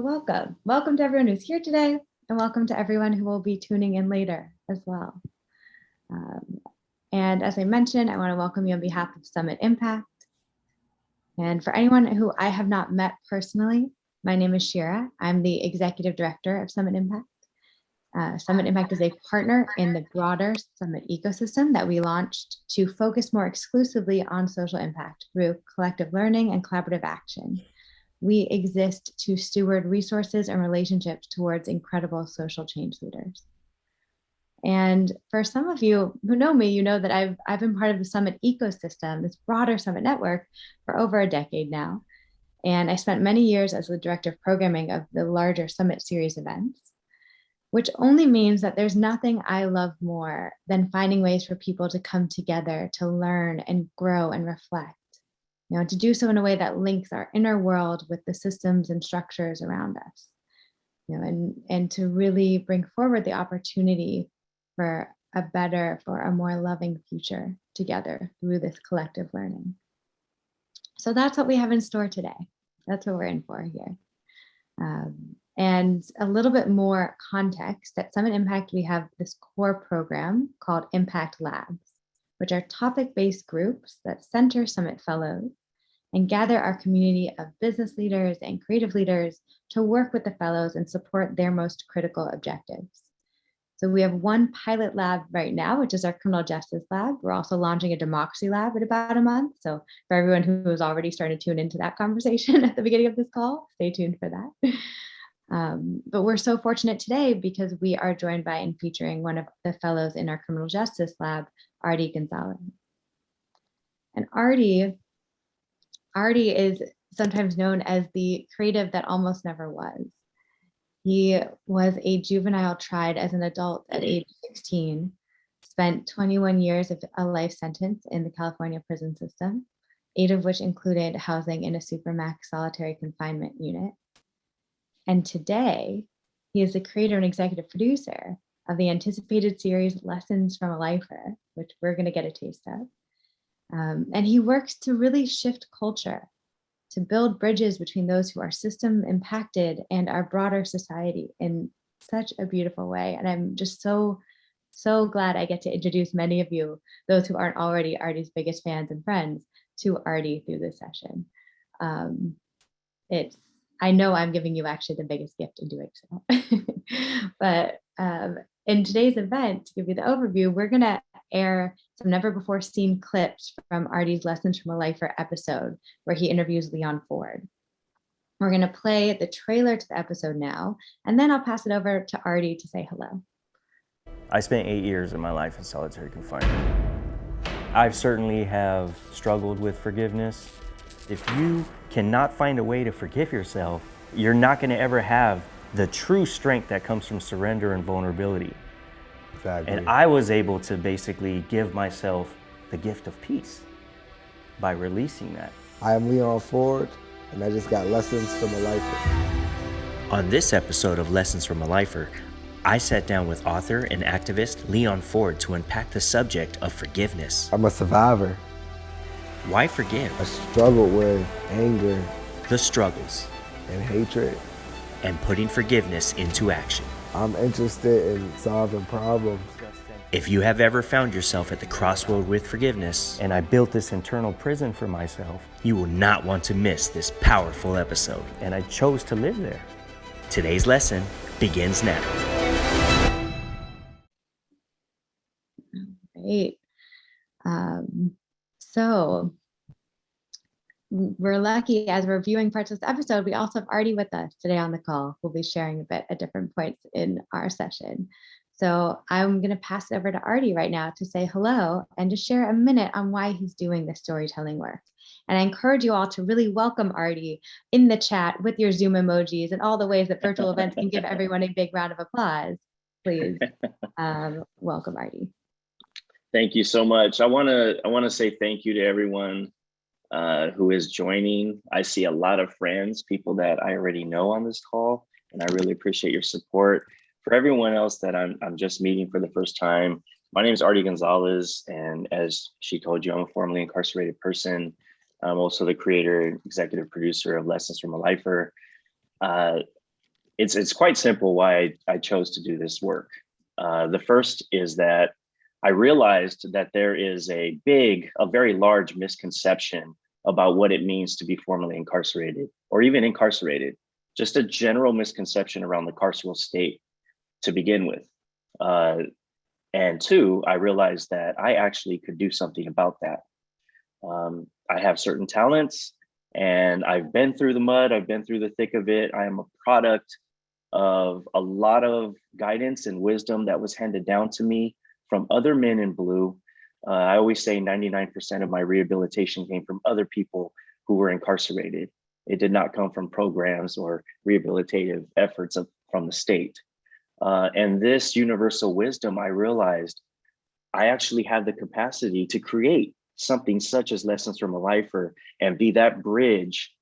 welcome. Welcome to everyone who's here today, and welcome to everyone who will be tuning in later as well. And as I mentioned, I want to welcome you on behalf of Summit Impact. And for anyone who I have not met personally, my name is Shira. I'm the Executive Director of Summit Impact. Summit Impact is a partner in the broader Summit ecosystem that we launched to focus more exclusively on social impact through collective learning and collaborative action. We exist to steward resources and relationships towards incredible social change leaders. And for some of you who know me, you know that I've been part of the Summit ecosystem, this broader Summit network, for over a decade now. And I spent many years as the director of programming of the larger Summit series events, which only means that there's nothing I love more than finding ways for people to come together to learn and grow and reflect. To do so in a way that links our inner world with the systems and structures around us, and to really bring forward the opportunity for a more loving future together through this collective learning. So that's what we have in store today. That's what we're in for here. And a little bit more context, at Summit Impact, we have this core program called Impact Labs, which are topic-based groups that center Summit Fellows and gather our community of business leaders and creative leaders to work with the fellows and support their most critical objectives. So we have one pilot lab right now, which is our criminal justice lab. We're also launching a democracy lab in about a month. So for everyone who has already started to tune into that conversation at the beginning of this call, stay tuned for that. But we're so fortunate today because we are joined by and featuring one of the fellows in our criminal justice lab, Artie Gonzales. And Artie is sometimes known as the creative that almost never was. He was a juvenile tried as an adult at age 16, spent 21 years of a life sentence in the California prison system, 8 of which included housing in a supermax solitary confinement unit. And today, he is the creator and executive producer of the anticipated series Lessons from a Lifer, which we're going to get a taste of. And he works to really shift culture, to build bridges between those who are system impacted and our broader society in such a beautiful way. And I'm just so glad I get to introduce many of you, those who aren't already Artie's biggest fans and friends, to Artie through this session. I know I'm giving you actually the biggest gift in doing so. But in today's event, to give you the overview, we're going to air some never before seen clips from Artie's Lessons from a Lifer episode, where he interviews Leon Ford. We're going to play the trailer to the episode now, and then I'll pass it over to Artie to say hello. I spent 8 years of my life in solitary confinement. I certainly have struggled with forgiveness. If you cannot find a way to forgive yourself, you're not going to ever have the true strength that comes from surrender and vulnerability. Exactly. And I was able to basically give myself the gift of peace by releasing that. I am Leon Ford, and I just got Lessons from a Lifer. On this episode of Lessons from a Lifer, I sat down with author and activist Leon Ford to unpack the subject of forgiveness. I'm a survivor. Why forgive? I struggled with anger, the struggles, and hatred, and putting forgiveness into action. I'm interested in solving problems. If you have ever found yourself at the crossroad with forgiveness, and I built this internal prison for myself, you will not want to miss this powerful episode. And I chose to live there. Today's lesson begins now. Great. So we're lucky, as we're viewing parts of this episode, we also have Artie with us today on the call. We'll be sharing a bit at different points in our session. So I'm going to pass it over to Artie right now to say hello and to share a minute on why he's doing this storytelling work. And I encourage you all to really welcome Artie in the chat with your Zoom emojis and all the ways that virtual events can give everyone a big round of applause. Please welcome Artie. Thank you so much. I want to say thank you to everyone who is joining. I see a lot of friends, people that I already know on this call, and I really appreciate your support. For everyone else that I'm just meeting for the first time, my name is Artie Gonzales, and as she told you, I'm a formerly incarcerated person. I'm also the creator and executive producer of Lessons from a Lifer. it's quite simple why I chose to do this work. The first is that I realized that there is a very large misconception about what it means to be formerly incarcerated or even incarcerated. Just a general misconception around the carceral state to begin with. And two, I realized that I actually could do something about that. I have certain talents and I've been through the mud, I've been through the thick of it. I am a product of a lot of guidance and wisdom that was handed down to me from other men in blue. I always say 99% of my rehabilitation came from other people who were incarcerated. It did not come from programs or rehabilitative efforts from the state. And this universal wisdom, I realized I actually have the capacity to create something such as Lessons from a Lifer and be that bridge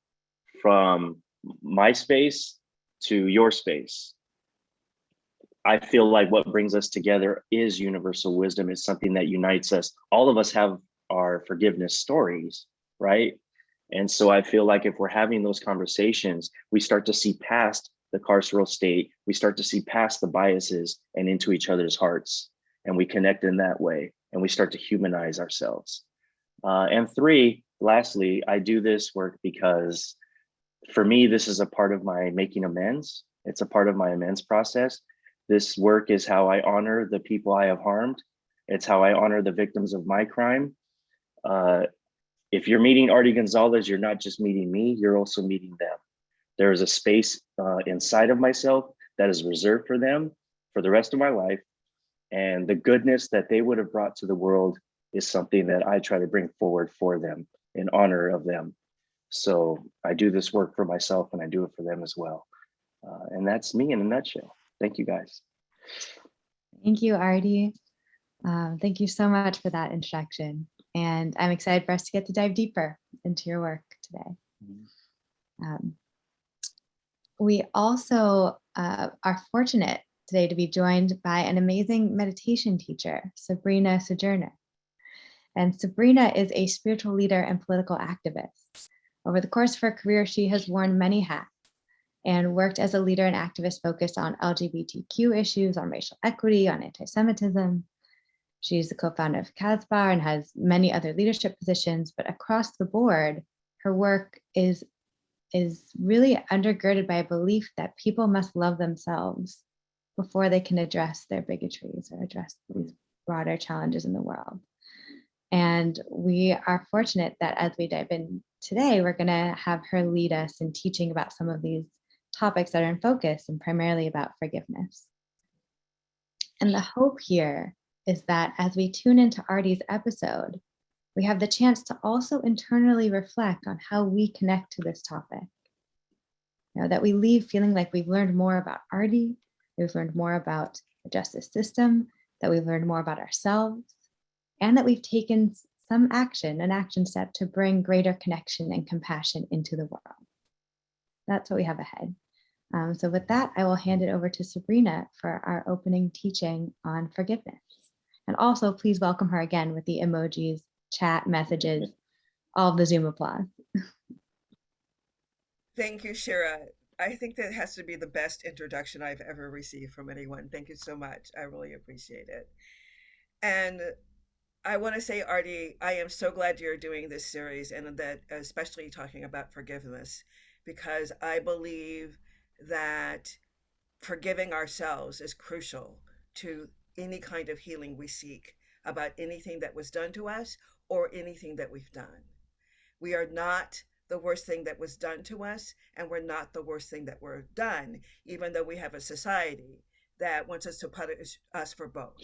from my space to your space. I feel like what brings us together is universal wisdom. It's something that unites us. All of us have our forgiveness stories, right? And so I feel like if we're having those conversations, we start to see past the carceral state, we start to see past the biases and into each other's hearts, and we connect in that way, and we start to humanize ourselves. And three, lastly, I do this work because for me, this is a part of my making amends. It's a part of my amends process. This work is how I honor the people I have harmed. It's how I honor the victims of my crime. If you're meeting Artie Gonzales, you're not just meeting me, you're also meeting them. There is a space inside of myself that is reserved for them for the rest of my life. And the goodness that they would have brought to the world is something that I try to bring forward for them in honor of them. So I do this work for myself and I do it for them as well. And that's me in a nutshell. Thank you, guys. Thank you, Artie. Thank you so much for that introduction. And I'm excited for us to get to dive deeper into your work today. We also are fortunate today to be joined by an amazing meditation teacher, Sabrina Sojourner. And Sabrina is a spiritual leader and political activist. Over the course of her career, she has worn many hats and worked as a leader and activist focused on LGBTQ issues, on racial equity, on anti-Semitism. She's the co-founder of Casbar and has many other leadership positions, but across the board, her work is really undergirded by a belief that people must love themselves before they can address their bigotries or address these broader challenges in the world. And we are fortunate that as we dive in today, we're going to have her lead us in teaching about some of these topics that are in focus and primarily about forgiveness. And the hope here is that as we tune into Artie's episode, we have the chance to also internally reflect on how we connect to this topic. You know, that we leave feeling like we've learned more about Artie, we've learned more about the justice system, that we've learned more about ourselves, and that we've taken some action, an action step to bring greater connection and compassion into the world. That's what we have ahead. So with that, I will hand it over to Sabrina for our opening teaching on forgiveness. And also please welcome her again with the emojis, chat messages, all of the Zoom applause. Thank you, Shira. I think that has to be the best introduction I've ever received from anyone. Thank you so much. I really appreciate it. And I want to say, Artie, I am so glad you're doing this series and that especially talking about forgiveness, because I believe that forgiving ourselves is crucial to any kind of healing we seek about anything that was done to us or anything that we've done. We are not the worst thing that was done to us, and we're not the worst thing that we're done, even though we have a society that wants us to punish us for both.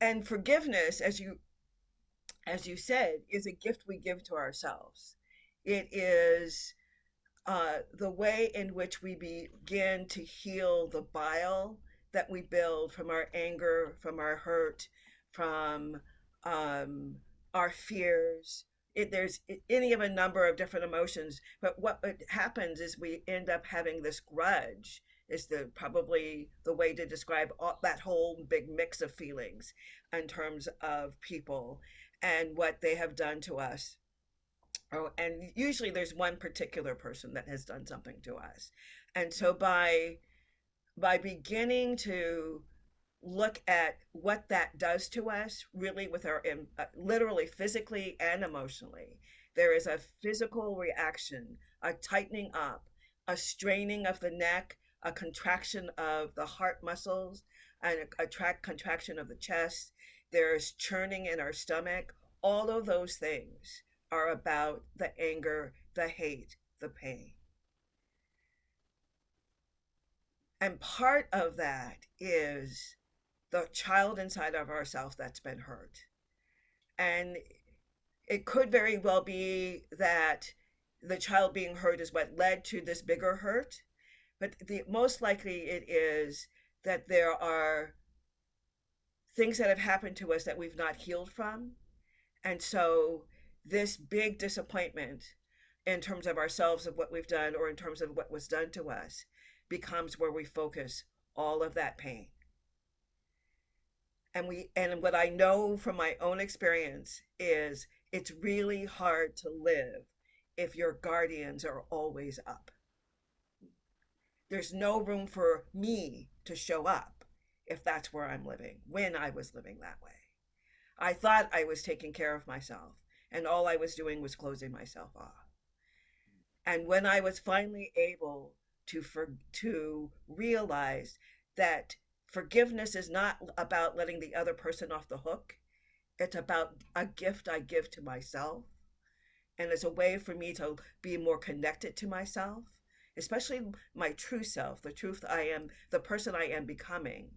And forgiveness, as you said, is a gift we give to ourselves. It is the way in which we begin to heal the bile that we build from our anger, from our hurt, from our fears. There's any of a number of different emotions, but what happens is we end up having this grudge is probably the way to describe that whole big mix of feelings in terms of people and what they have done to us. And usually there's one particular person that has done something to us. And so by beginning to look at what that does to us, really with our literally physically and emotionally, there is a physical reaction, a tightening up, a straining of the neck, a contraction of the heart muscles, and a contraction of the chest. There's churning in our stomach. All of those things are about the anger, the hate, the pain. And part of that is the child inside of ourselves that's been hurt. And it could very well be that the child being hurt is what led to this bigger hurt. But most likely it is that there are things that have happened to us that we've not healed from. And so this big disappointment in terms of ourselves, of what we've done, or in terms of what was done to us, becomes where we focus all of that pain. And what I know from my own experience is it's really hard to live if your guardians are always up. There's no room for me to show up if that's where I'm living, when I was living that way. I thought I was taking care of myself, and all I was doing was closing myself off. And when I was finally able to realize that forgiveness is not about letting the other person off the hook, it's about a gift I give to myself. And it's a way for me to be more connected to myself, especially my true self, the truth I am, the person I am becoming.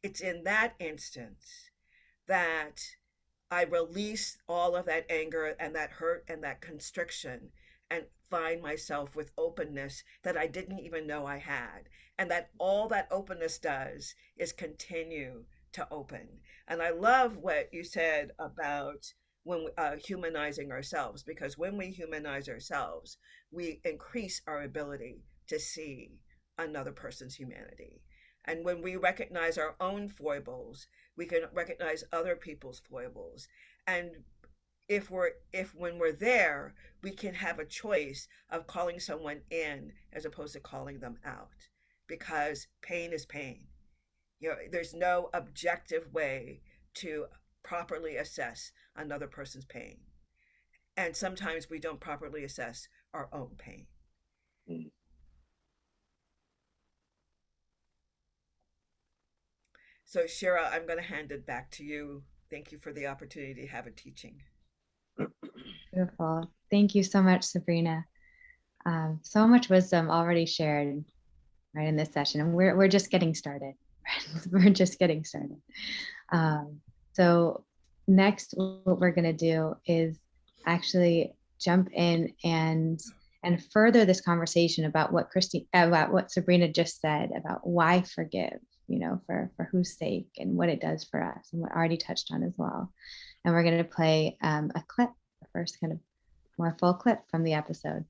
It's in that instance that I release all of that anger and that hurt and that constriction, and find myself with openness that I didn't even know I had. And that all that openness does is continue to open. And I love what you said about when humanizing ourselves, because when we humanize ourselves, we increase our ability to see another person's humanity. And when we recognize our own foibles, we can recognize other people's foibles. And when we're there, we can have a choice of calling someone in as opposed to calling them out, because pain is pain. There's no objective way to properly assess another person's pain. And sometimes we don't properly assess our own pain. So Shira, I'm going to hand it back to you. Thank you for the opportunity to have a teaching. Beautiful. Thank you so much, Sabrina. So much wisdom already shared right in this session, and we're just getting started. We're just getting started. So next, what we're going to do is actually jump in and further this conversation about what Sabrina just said about why forgive, for whose sake and what it does for us, and what Artie touched on as well. And we're going to play a clip, the first kind of more full clip from the episode.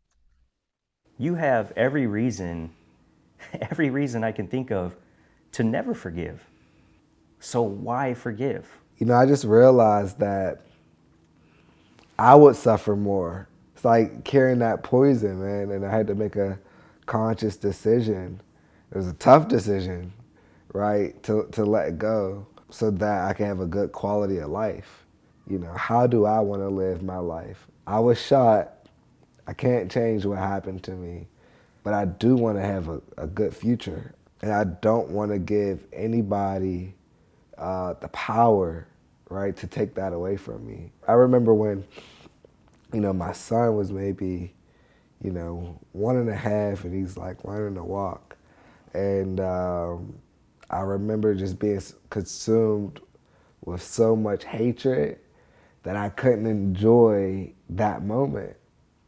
You have every reason I can think of to never forgive. So why forgive? I just realized that I would suffer more. It's like carrying that poison, man, and I had to make a conscious decision. It was a tough decision, right, to let go so that I can have a good quality of life. How do I want to live my life? I was shot. I can't change what happened to me, but I do want to have a good future. And I don't want to give anybody the power, right, to take that away from me. I remember when, my son was maybe, 1.5, and he's like learning to walk. And I remember just being consumed with so much hatred that I couldn't enjoy that moment,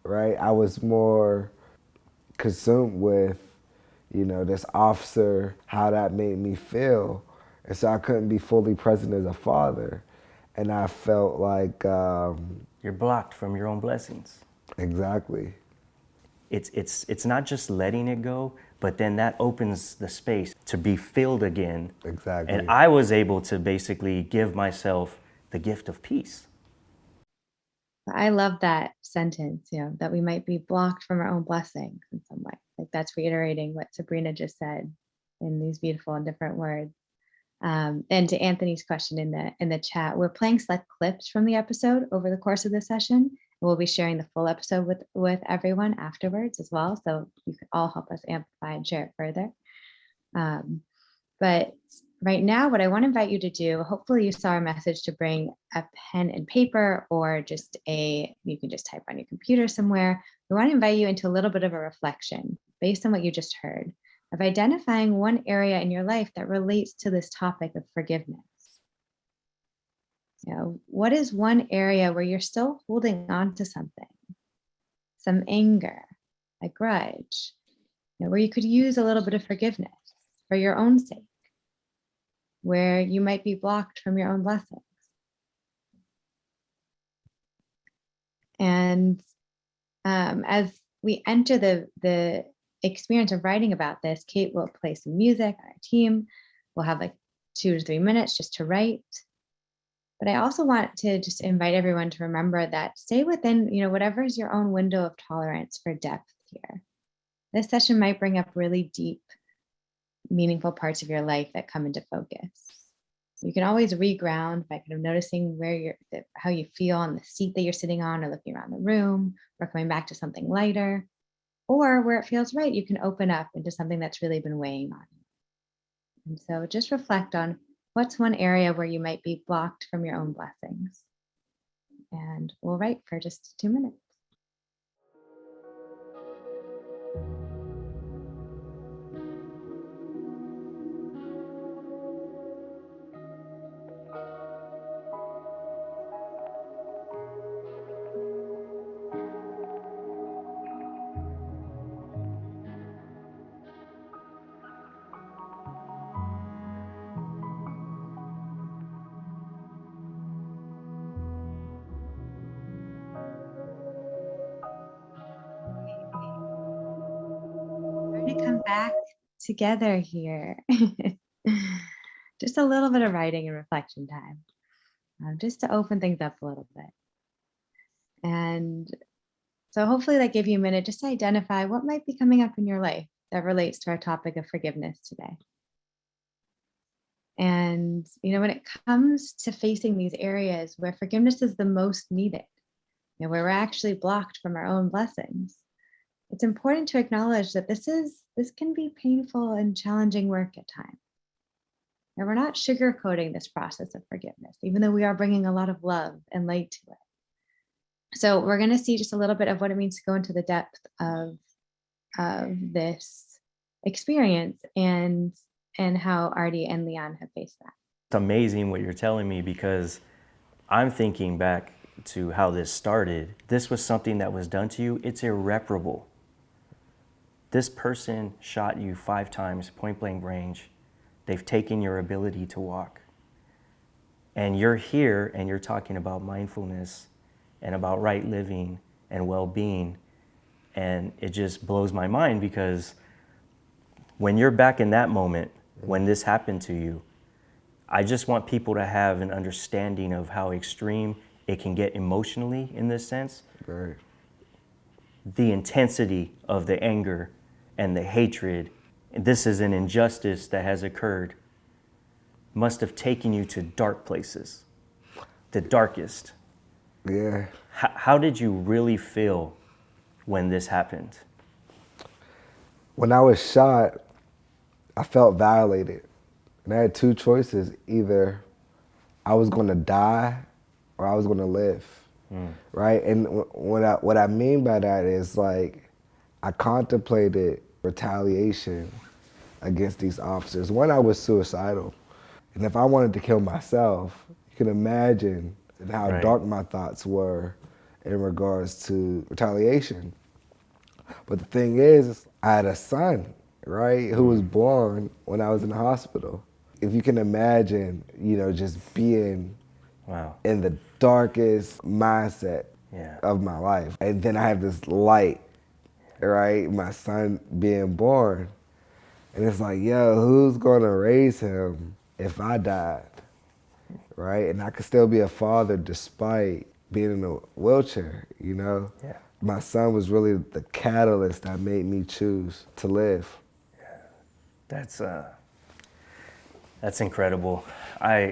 right? I was more consumed with, this officer, how that made me feel. And so I couldn't be fully present as a father. And I felt like... You're blocked from your own blessings. Exactly. It's not just letting it go, but then that opens the space to be filled again. Exactly. And I was able to basically give myself the gift of peace. I love that sentence, that we might be blocked from our own blessings in some way. Like that's reiterating what Sabrina just said in these beautiful and different words. And to Anthony's question in the chat, we're playing select clips from the episode over the course of the session. We'll be sharing the full episode with everyone afterwards as well. So you can all help us amplify and share it further. But right now, what I want to invite you to do, hopefully you saw our message to bring a pen and paper, or you can just type on your computer somewhere. We want to invite you into a little bit of a reflection based on what you just heard, of identifying one area in your life that relates to this topic of forgiveness. What is one area where you're still holding on to something, some anger, a grudge, where you could use a little bit of forgiveness for your own sake, where you might be blocked from your own blessings. And as we enter the experience of writing about this, Kate will play some music on our team. We'll have like 2 to 3 minutes just to write. But I also want to just invite everyone to remember that stay within, whatever is your own window of tolerance for depth here. This session might bring up really deep, meaningful parts of your life that come into focus. You can always reground by kind of noticing how you feel on the seat that you're sitting on, or looking around the room, or coming back to something lighter, or where it feels right, you can open up into something that's really been weighing on you. And so just reflect on what's one area where you might be blocked from your own blessings. And we'll write for just 2 minutes. We're going to come back together here. Just a little bit of writing and reflection time, just to open things up a little bit. And so hopefully that gave you a minute just to identify what might be coming up in your life that relates to our topic of forgiveness today. And, when it comes to facing these areas where forgiveness is the most needed, where we're actually blocked from our own blessings, it's important to acknowledge that this can be painful and challenging work at times. And we're not sugarcoating this process of forgiveness, even though we are bringing a lot of love and light to it. So we're going to see just a little bit of what it means to go into the depth of this experience and how Artie and Leon have faced that. It's amazing what you're telling me, because I'm thinking back to how this started. This was something that was done to you. It's irreparable. This person shot you 5 times, point blank range. They've taken your ability to walk. And you're here and you're talking about mindfulness and about right living and well-being. And it just blows my mind, because when you're back in that moment, when this happened to you, I just want people to have an understanding of how extreme it can get emotionally in this sense. Right. The intensity of the anger and the hatred, this is an injustice that has occurred, must have taken you to dark places, the darkest. Yeah. How did you really feel when this happened? When I was shot, I felt violated. And I had 2 choices. Either I was going to die or I was going to live. Right? And what I mean by that is, like, I contemplated retaliation against these officers. One, I was suicidal. And if I wanted to kill myself, you can imagine how Right. dark my thoughts were in regards to retaliation. But the thing is, I had a son, right, who was born when I was in the hospital. If you can imagine, just being Wow. in the darkest mindset Yeah. of my life. And then I have this light, right, my son being born. And it's like, yo, who's gonna raise him if I died, right? And I could still be a father despite being in a wheelchair, you know? Yeah. My son was really the catalyst that made me choose to live. That's incredible. How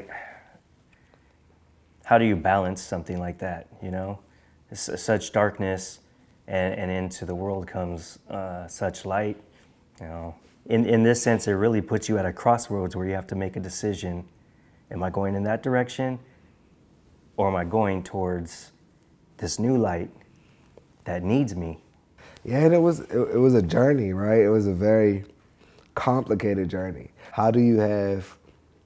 do you balance something like that, you know? Such darkness, and into the world comes such light, you know? In this sense, it really puts you at a crossroads where you have to make a decision. Am I going in that direction, or am I going towards this new light that needs me? Yeah, and it was a journey, right? It was a very complicated journey. How do you have,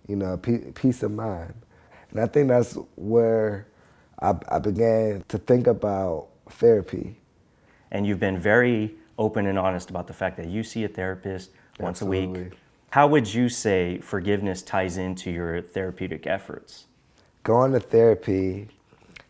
you know, peace of mind? And I think that's where I began to think about therapy. And you've been very open and honest about the fact that you see a therapist once a week. Absolutely. How would you say forgiveness ties into your therapeutic efforts? Going to therapy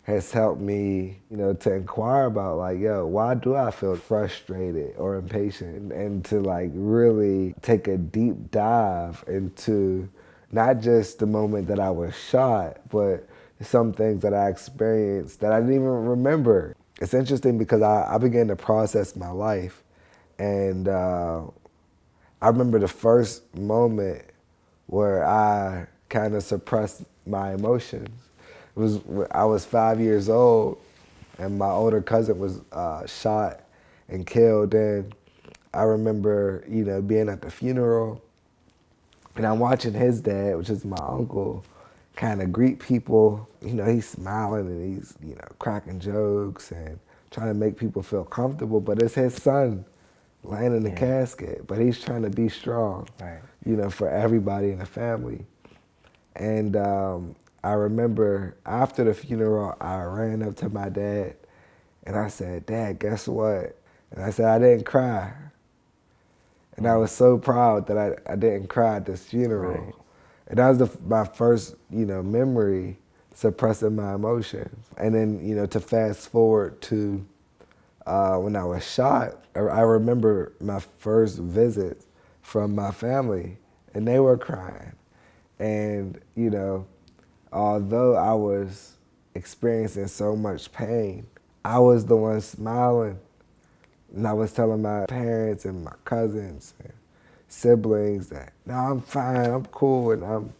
has helped me, you know, to inquire about like, yo, why do I feel frustrated or impatient? And to like really take a deep dive into not just the moment that I was shot, but some things that I experienced that I didn't even remember. It's interesting because I began to process my life, and I remember the first moment where I kind of suppressed my emotions. It was I was 5 years old, and my older cousin was shot and killed. And I remember, you know, being at the funeral, and I'm watching his dad, which is my uncle, kind of greet people. You know, he's smiling and he's, you know, cracking jokes and trying to make people feel comfortable. But it's his son laying in the casket, but he's trying to be strong, Right. you know, for everybody in the family. And I remember after the funeral, I ran up to my dad and I said, "Dad, guess what?" And I said, "I didn't cry." And I was so proud that I didn't cry at this funeral. Right. And that was my first, you know, memory suppressing my emotions. And then, you know, to fast forward to when I was shot, I remember my first visit from my family, and they were crying. And, you know, although I was experiencing so much pain, I was the one smiling. And I was telling my parents and my cousins and siblings that, no, I'm fine, I'm cool, and I'm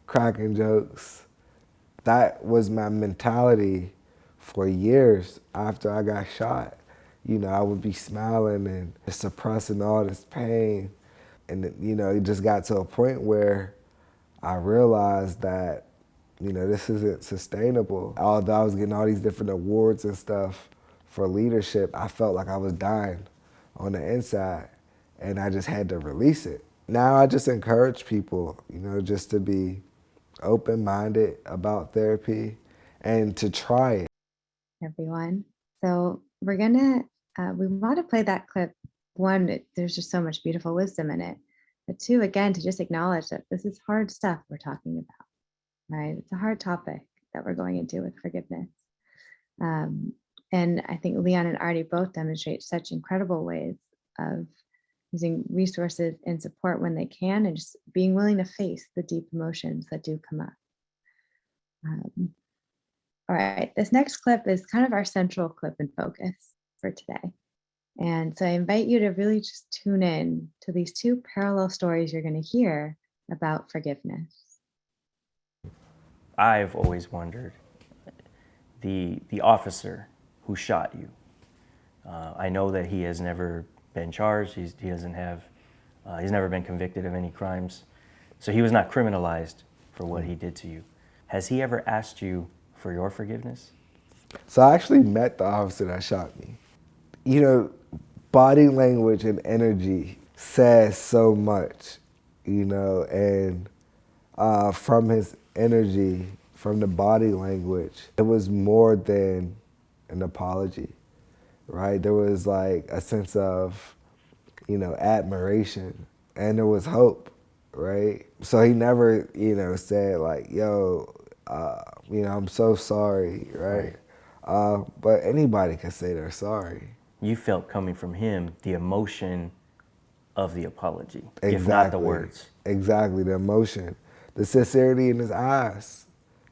cracking jokes. That was my mentality for years after I got shot. You know, I would be smiling and suppressing all this pain. And, you know, it just got to a point where I realized that, you know, this isn't sustainable. Although I was getting all these different awards and stuff for leadership, I felt like I was dying on the inside, and I just had to release it. Now I just encourage people, you know, just to be open-minded about therapy and to try it. Everyone. So we want to play that clip. One, there's just so much beautiful wisdom in it. But two, again, to just acknowledge that this is hard stuff we're talking about, right? It's a hard topic that we're going into with forgiveness. And I think Leon and Artie both demonstrate such incredible ways of using resources and support when they can, and just being willing to face the deep emotions that do come up. All right, this next clip is kind of our central clip and focus for today. And so I invite you to really just tune in to these two parallel stories you're going to hear about forgiveness. I've always wondered, the officer who shot you, I know that he has never been charged. He's never been convicted of any crimes. So he was not criminalized for what he did to you. Has he ever asked you for your forgiveness? So I actually met the officer that shot me. You know, body language and energy says so much, you know, and from his energy, from the body language, it was more than an apology, right? There was like a sense of, you know, admiration, and there was hope, right? So he never, you know, said like, yo, you know, I'm so sorry, right? But anybody can say they're sorry. You felt coming from him the emotion of the apology, Exactly. if not the words. Exactly, the emotion, the sincerity in his eyes,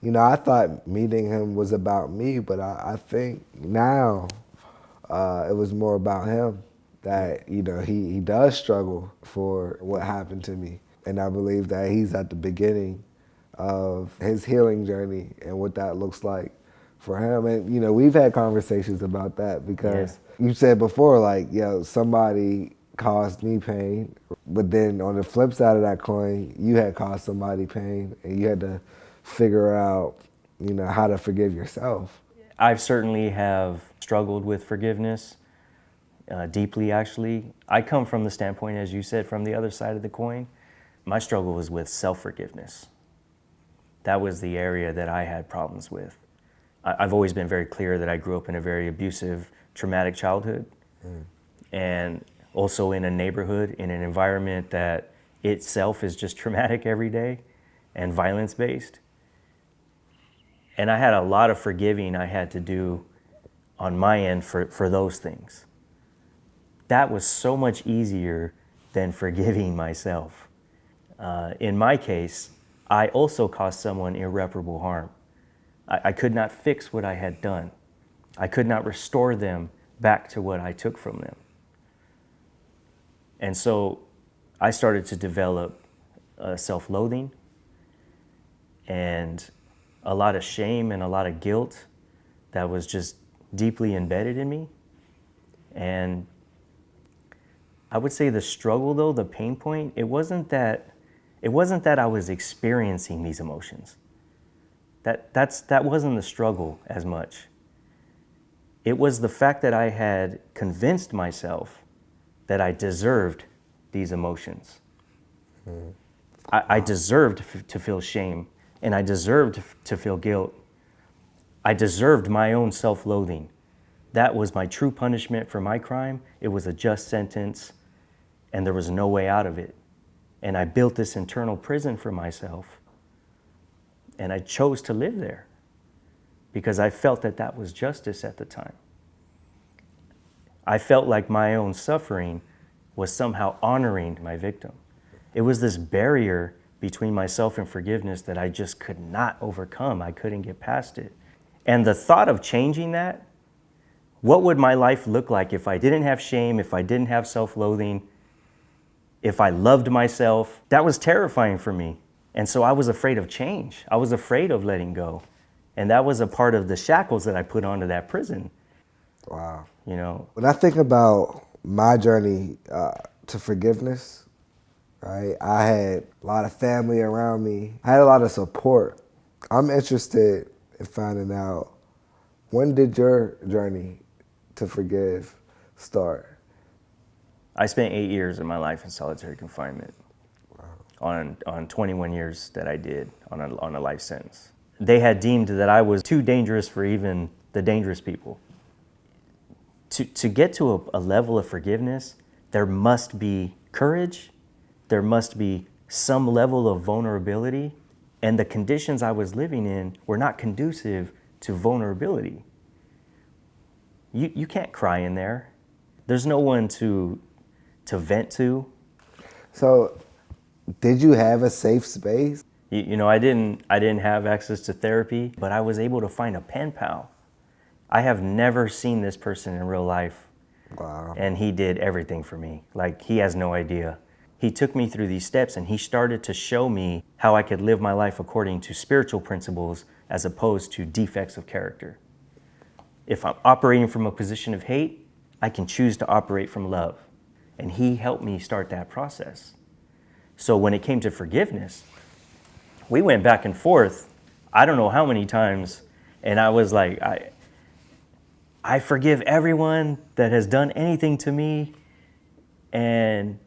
You know, I thought meeting him was about me, but I think now it was more about him. That, you know, he does struggle for what happened to me. And I believe that he's at the beginning of his healing journey and what that looks like for him. And, you know, we've had conversations about that because you said before, like, yo, somebody caused me pain, but then on the flip side of that coin, you had caused somebody pain and you had to figure out, you know, how to forgive yourself. I've certainly have struggled with forgiveness deeply, actually. I come from the standpoint, as you said, from the other side of the coin. My struggle was with self-forgiveness. That was the area that I had problems with. I've always been very clear that I grew up in a very abusive, traumatic childhood, and also in a neighborhood, in an environment that itself is just traumatic every day and violence-based. And I had a lot of forgiving I had to do on my end for those things. That was so much easier than forgiving myself. In my case, I also caused someone irreparable harm. I could not fix what I had done. I could not restore them back to what I took from them. And so I started to develop self-loathing and a lot of shame and a lot of guilt that was just deeply embedded in me. And I would say the struggle, though, the pain point, it wasn't that I was experiencing these emotions. That wasn't the struggle as much. It was the fact that I had convinced myself that I deserved these emotions. I deserved to feel shame, and I deserved to feel guilt. I deserved my own self-loathing. That was my true punishment for my crime. It was a just sentence, and there was no way out of it. And I built this internal prison for myself, and I chose to live there because I felt that that was justice at the time. I felt like my own suffering was somehow honoring my victim. It was this barrier between myself and forgiveness that I just could not overcome. I couldn't get past it. And the thought of changing that, what would my life look like if I didn't have shame, if I didn't have self-loathing, if I loved myself? That was terrifying for me. And so I was afraid of change. I was afraid of letting go. And that was a part of the shackles that I put onto that prison. Wow. You know, When I think about my journey to forgiveness, right, I had a lot of family around me. I had a lot of support. I'm interested in finding out, when did your journey to forgive start? I spent 8 years of my life in solitary confinement. Wow. On 21 years that I did on a life sentence. They had deemed that I was too dangerous for even the dangerous people. To get to a level of forgiveness, there must be courage, there must be some level of vulnerability, and the conditions I was living in were not conducive to vulnerability. You can't cry in there. There's no one to vent to. So, did you have a safe space? You know, I didn't have access to therapy, but I was able to find a pen pal. I have never seen this person in real life. Wow. And he did everything for me. Like, he has no idea. He took me through these steps and he started to show me how I could live my life according to spiritual principles as opposed to defects of character. If I'm operating from a position of hate, I can choose to operate from love. And he helped me start that process. So when it came to forgiveness, we went back and forth, I don't know how many times, and I was like, I forgive everyone that has done anything to me, and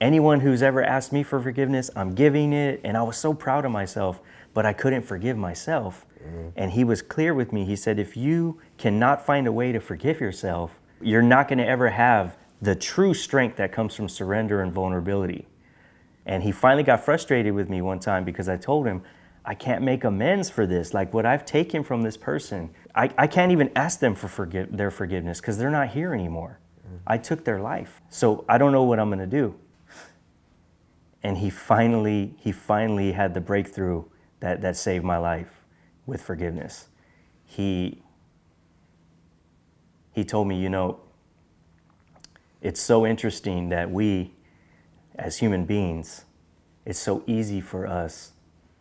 anyone who's ever asked me for forgiveness, I'm giving it. And I was so proud of myself, but I couldn't forgive myself. And he was clear with me. He said, if you cannot find a way to forgive yourself, you're not going to ever have the true strength that comes from surrender and vulnerability. And he finally got frustrated with me one time because I told him, I can't make amends for this. Like, what I've taken from this person, I can't even ask them for their forgiveness because they're not here anymore. I took their life. So I don't know what I'm going to do. And he finally had the breakthrough that saved my life with forgiveness. He told me, it's so interesting that we, as human beings, it's so easy for us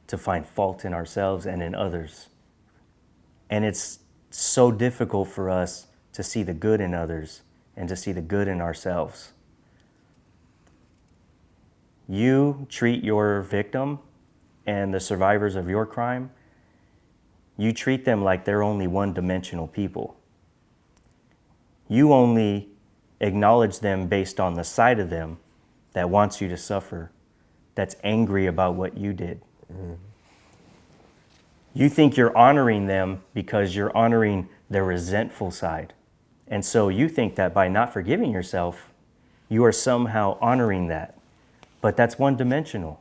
to find fault in ourselves and in others. And it's so difficult for us to see the good in others and to see the good in ourselves. You treat your victim and the survivors of your crime, you treat them like they're only one-dimensional people. You only acknowledge them based on the side of them that wants you to suffer, that's angry about what you did. Mm-hmm. You think you're honoring them because you're honoring their resentful side. And so you think that by not forgiving yourself, you are somehow honoring that. But that's one-dimensional.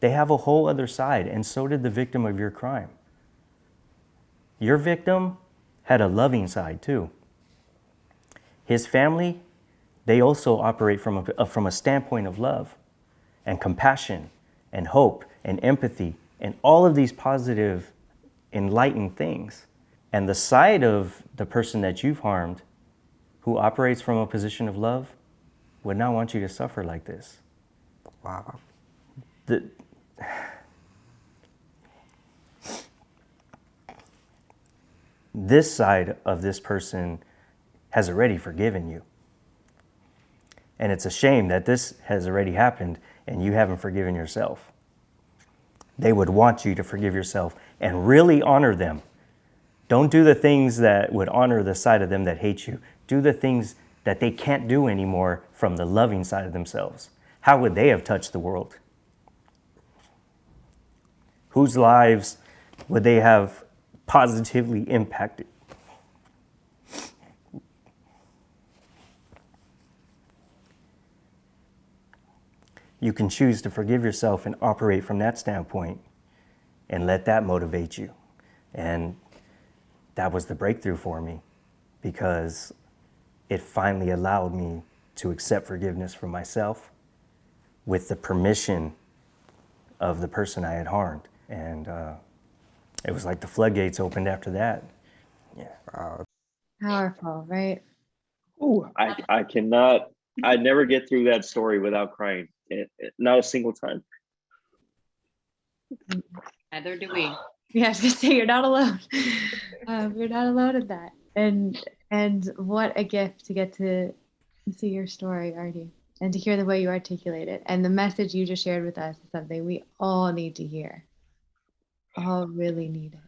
They have a whole other side, and so did the victim of your crime. Your victim had a loving side too. His family, they also operate from a standpoint of love and compassion and hope and empathy and all of these positive, enlightened things. And the side of the person that you've harmed, who operates from a position of love, would not want you to suffer like this. Wow. This side of this person has already forgiven you. And it's a shame that this has already happened and you haven't forgiven yourself. They would want you to forgive yourself and really honor them. Don't do the things that would honor the side of them that hate you. Do the things that they can't do anymore from the loving side of themselves. How would they have touched the world? Whose lives would they have positively impacted? You can choose to forgive yourself and operate from that standpoint and let that motivate you. And that was the breakthrough for me, because it finally allowed me to accept forgiveness for myself with the permission of the person I had harmed. And it was like the floodgates opened after that. Yeah. Wow. Powerful, right? Ooh, I never get through that story without crying. Not a single time. Neither do we. Yeah, I was gonna say you're not alone. You're not alone in that. And what a gift to get to see your story, Artie, and to hear the way you articulate it. And the message you just shared with us is something we all need to hear. All really need it.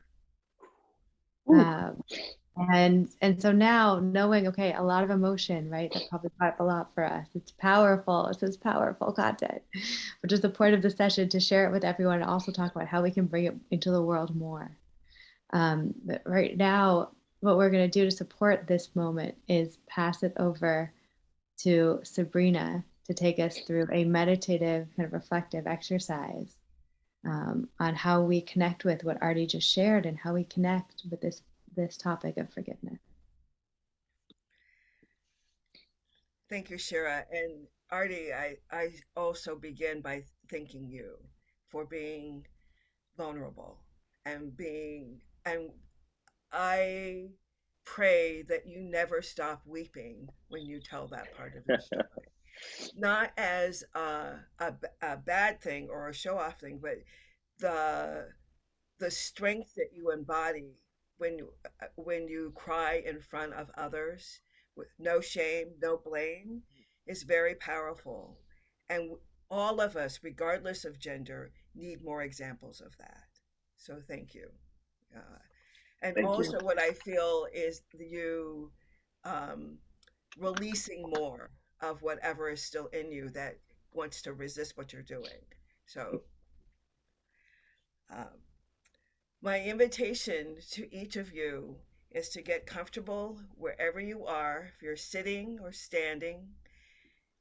And so now knowing, okay, a lot of emotion, right? That probably brought up a lot for us. It's powerful. This is powerful content, which is the point of the session, to share it with everyone and also talk about how we can bring it into the world more. But right now, what we're going to do to support this moment is pass it over to Sabrina to take us through a meditative, kind of reflective exercise on how we connect with what Artie just shared and how we connect with this topic of forgiveness. Thank you, Shira. And Artie, I also begin by thanking you for being vulnerable and I pray that you never stop weeping when you tell that part of your story. Not as a bad thing or a show off thing, but the strength that you embody when you cry in front of others with no shame, no blame, is very powerful. And all of us, regardless of gender, need more examples of that. So thank you. And Thank also you. what I feel is you releasing more of whatever is still in you that wants to resist what you're doing. So um, my invitation to each of you is to get comfortable wherever you are. If you're sitting or standing,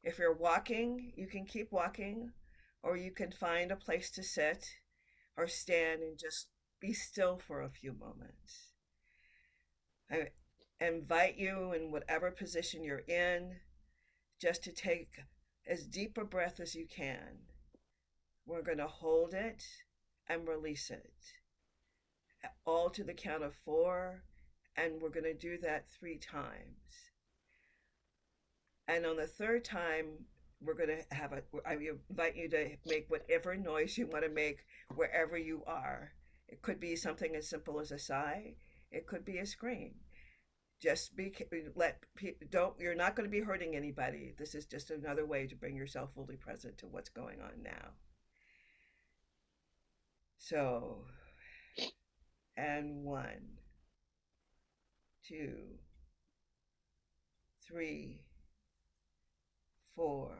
if you're walking, you can keep walking, or you can find a place to sit or stand and just be still for a few moments. I invite you, in whatever position you're in, just to take as deep a breath as you can. We're going to hold it and release it. All to the count of 4, and we're going to do that 3 times. And on the 3rd time, we're going to have I invite you to make whatever noise you want to make wherever you are. It could be something as simple as a sigh. It could be a scream. Just you're not going to be hurting anybody. This is just another way to bring yourself fully present to what's going on now. So, and 1, 2, 3, 4,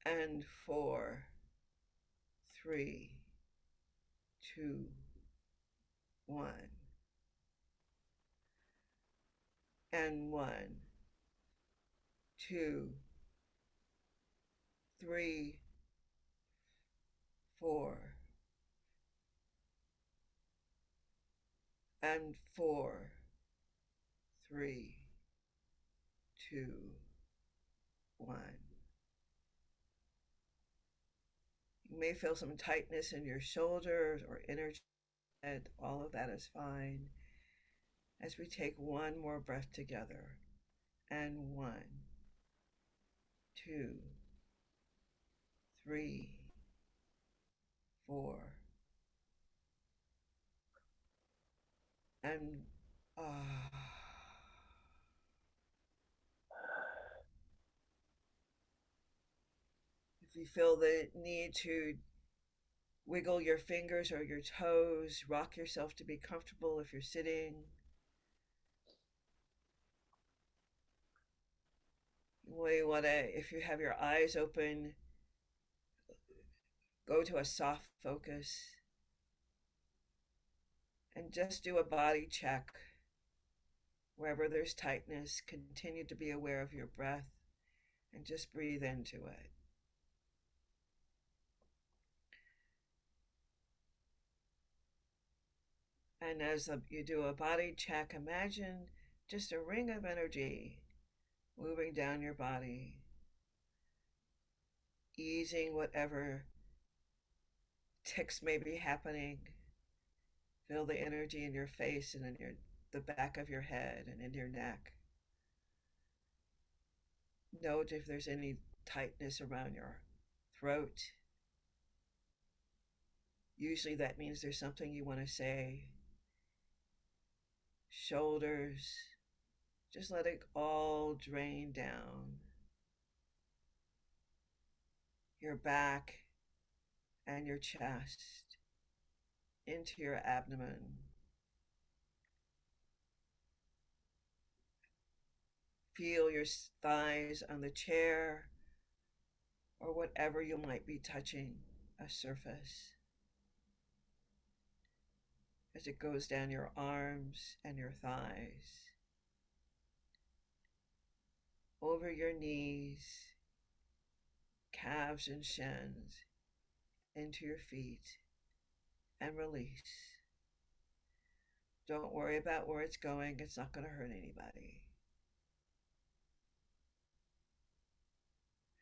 and 4, 3, 2, 1, and 1, 2, 3, 4, and 4, 3, 2, 1. You may feel some tightness in your shoulders or inner head. All of that is fine. As we take one more breath together. And 1, 2, 3, 4, and if you feel the need to wiggle your fingers or your toes, rock yourself to be comfortable if you're sitting. You want to, if you have your eyes open, go to a soft focus and just do a body check. Wherever there's tightness, continue to be aware of your breath and just breathe into it. And as you do a body check, imagine just a ring of energy moving down your body, easing whatever tics may be happening. Feel the energy in your face and in the back of your head and in your neck. Note if there's any tightness around your throat. Usually that means there's something you want to say. Shoulders, just let it all drain down. Your back and your chest, into your abdomen. Feel your thighs on the chair or whatever you might be touching, a surface. As it goes down your arms and your thighs, over your knees, calves and shins, into your feet, and release. Don't worry about where it's going. It's not going to hurt anybody.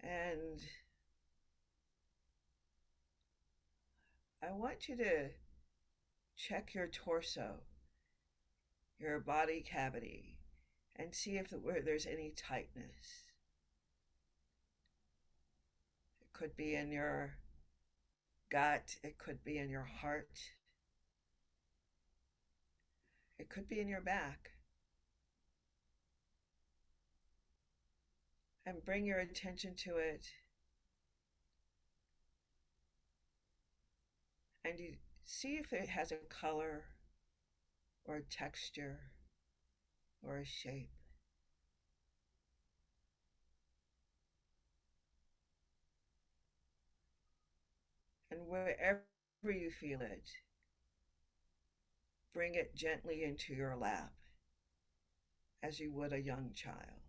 And I want you to check your torso, your body cavity, and see if there's any tightness. It could be in your gut. It could be in your heart. It could be in your back. And bring your attention to it. And you see if it has a color or a texture or a shape. And wherever you feel it, bring it gently into your lap as you would a young child.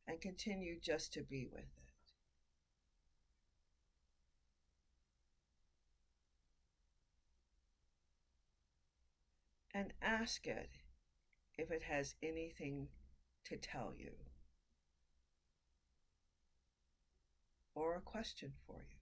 And continue just to be with it. And ask it if it has anything to tell you, or a question for you.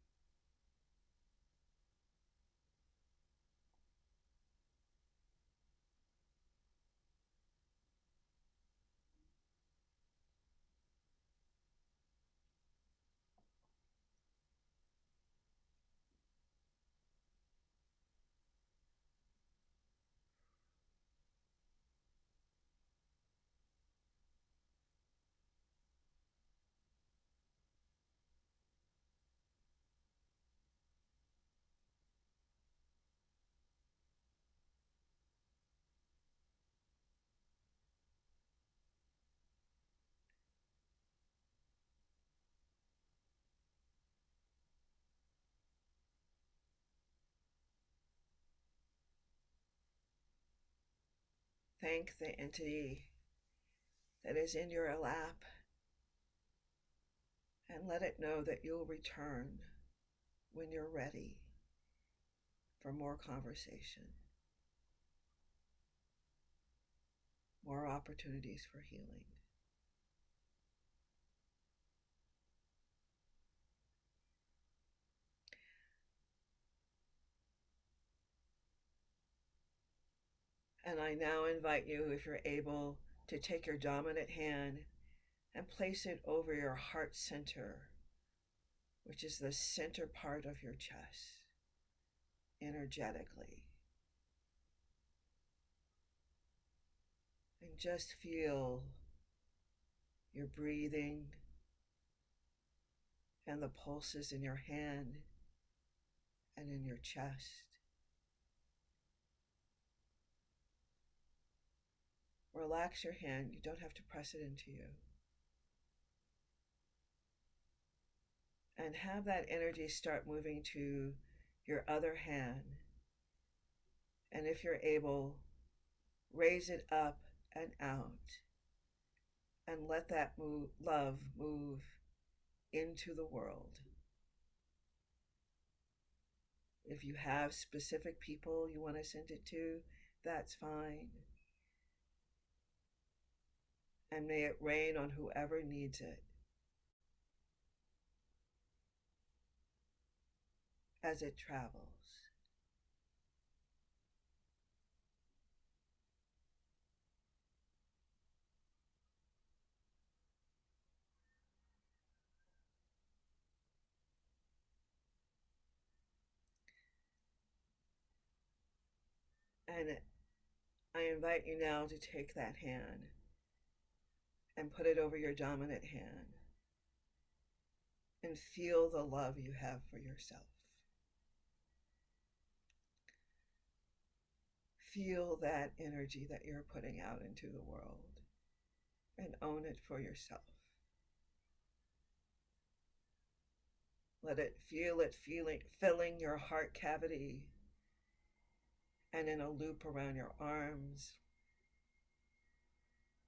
Thank the entity that is in your lap and let it know that you'll return when you're ready for more conversation, more opportunities for healing. And I now invite you, if you're able, to take your dominant hand and place it over your heart center, which is the center part of your chest, energetically. And just feel your breathing and the pulses in your hand and in your chest. Relax your hand. You don't have to press it into you. And have that energy start moving to your other hand. And if you're able, raise it up and out. And let that love move into the world. If you have specific people you want to send it to, that's fine. And may it rain on whoever needs it. As it travels. And I invite you now to take that hand and put it over your dominant hand and feel the love you have for yourself. Feel that energy that you're putting out into the world and own it for yourself. Let it feel it filling your heart cavity and in a loop around your arms.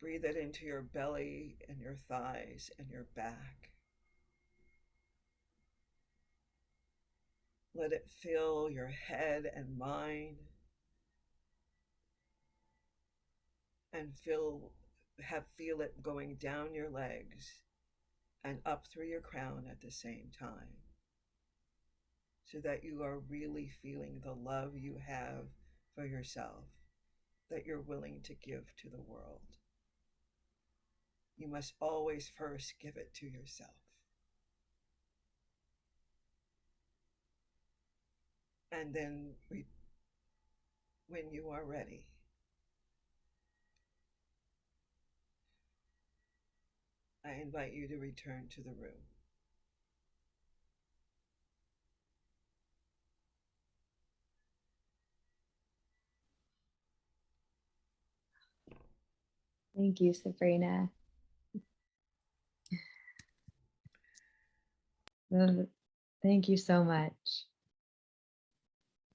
Breathe it into your belly and your thighs and your back. Let it fill your head and mind and feel it going down your legs and up through your crown at the same time, so that you are really feeling the love you have for yourself that you're willing to give to the world. You must always first give it to yourself. And then when you are ready, I invite you to return to the room. Thank you, Sabrina. Thank you so much.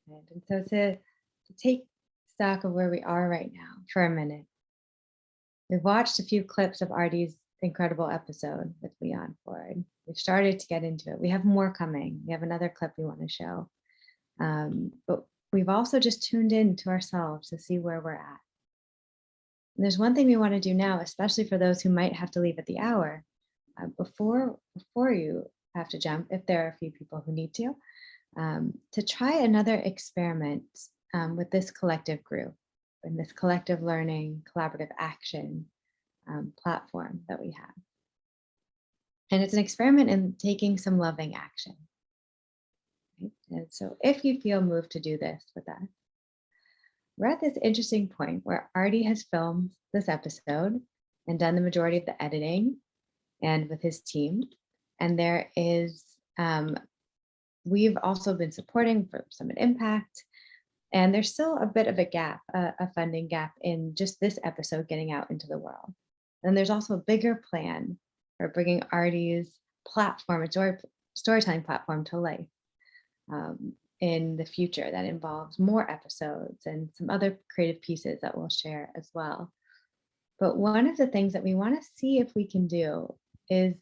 And so to take stock of where we are right now for a minute, we've watched a few clips of Artie's incredible episode with Leon Ford. We've started to get into it. We have more coming. We have another clip we want to show. But we've also just tuned in to ourselves to see where we're at. And there's one thing we want to do now, especially for those who might have to leave at the hour, before you have to jump, if there are a few people who need to try another experiment with this collective group and this collective learning, collaborative action platform that we have. And it's an experiment in taking some loving action. Right? And so if you feel moved to do this with us, we're at this interesting point where Artie has filmed this episode and done the majority of the editing and with his team. And there is, we've also been supporting for Summit Impact. And there's still a bit of a gap, a funding gap in just this episode getting out into the world. And there's also a bigger plan for bringing Artie's platform, its storytelling platform, to life in the future that involves more episodes and some other creative pieces that we'll share as well. But one of the things that we want to see if we can do is,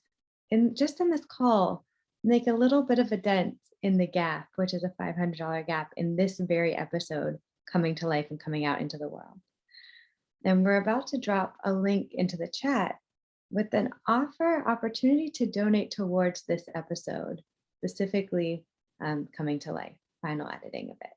in this call, make a little bit of a dent in the gap, which is a $500 gap in this very episode coming to life and coming out into the world. And we're about to drop a link into the chat with an opportunity to donate towards this episode, specifically coming to life, final editing of it.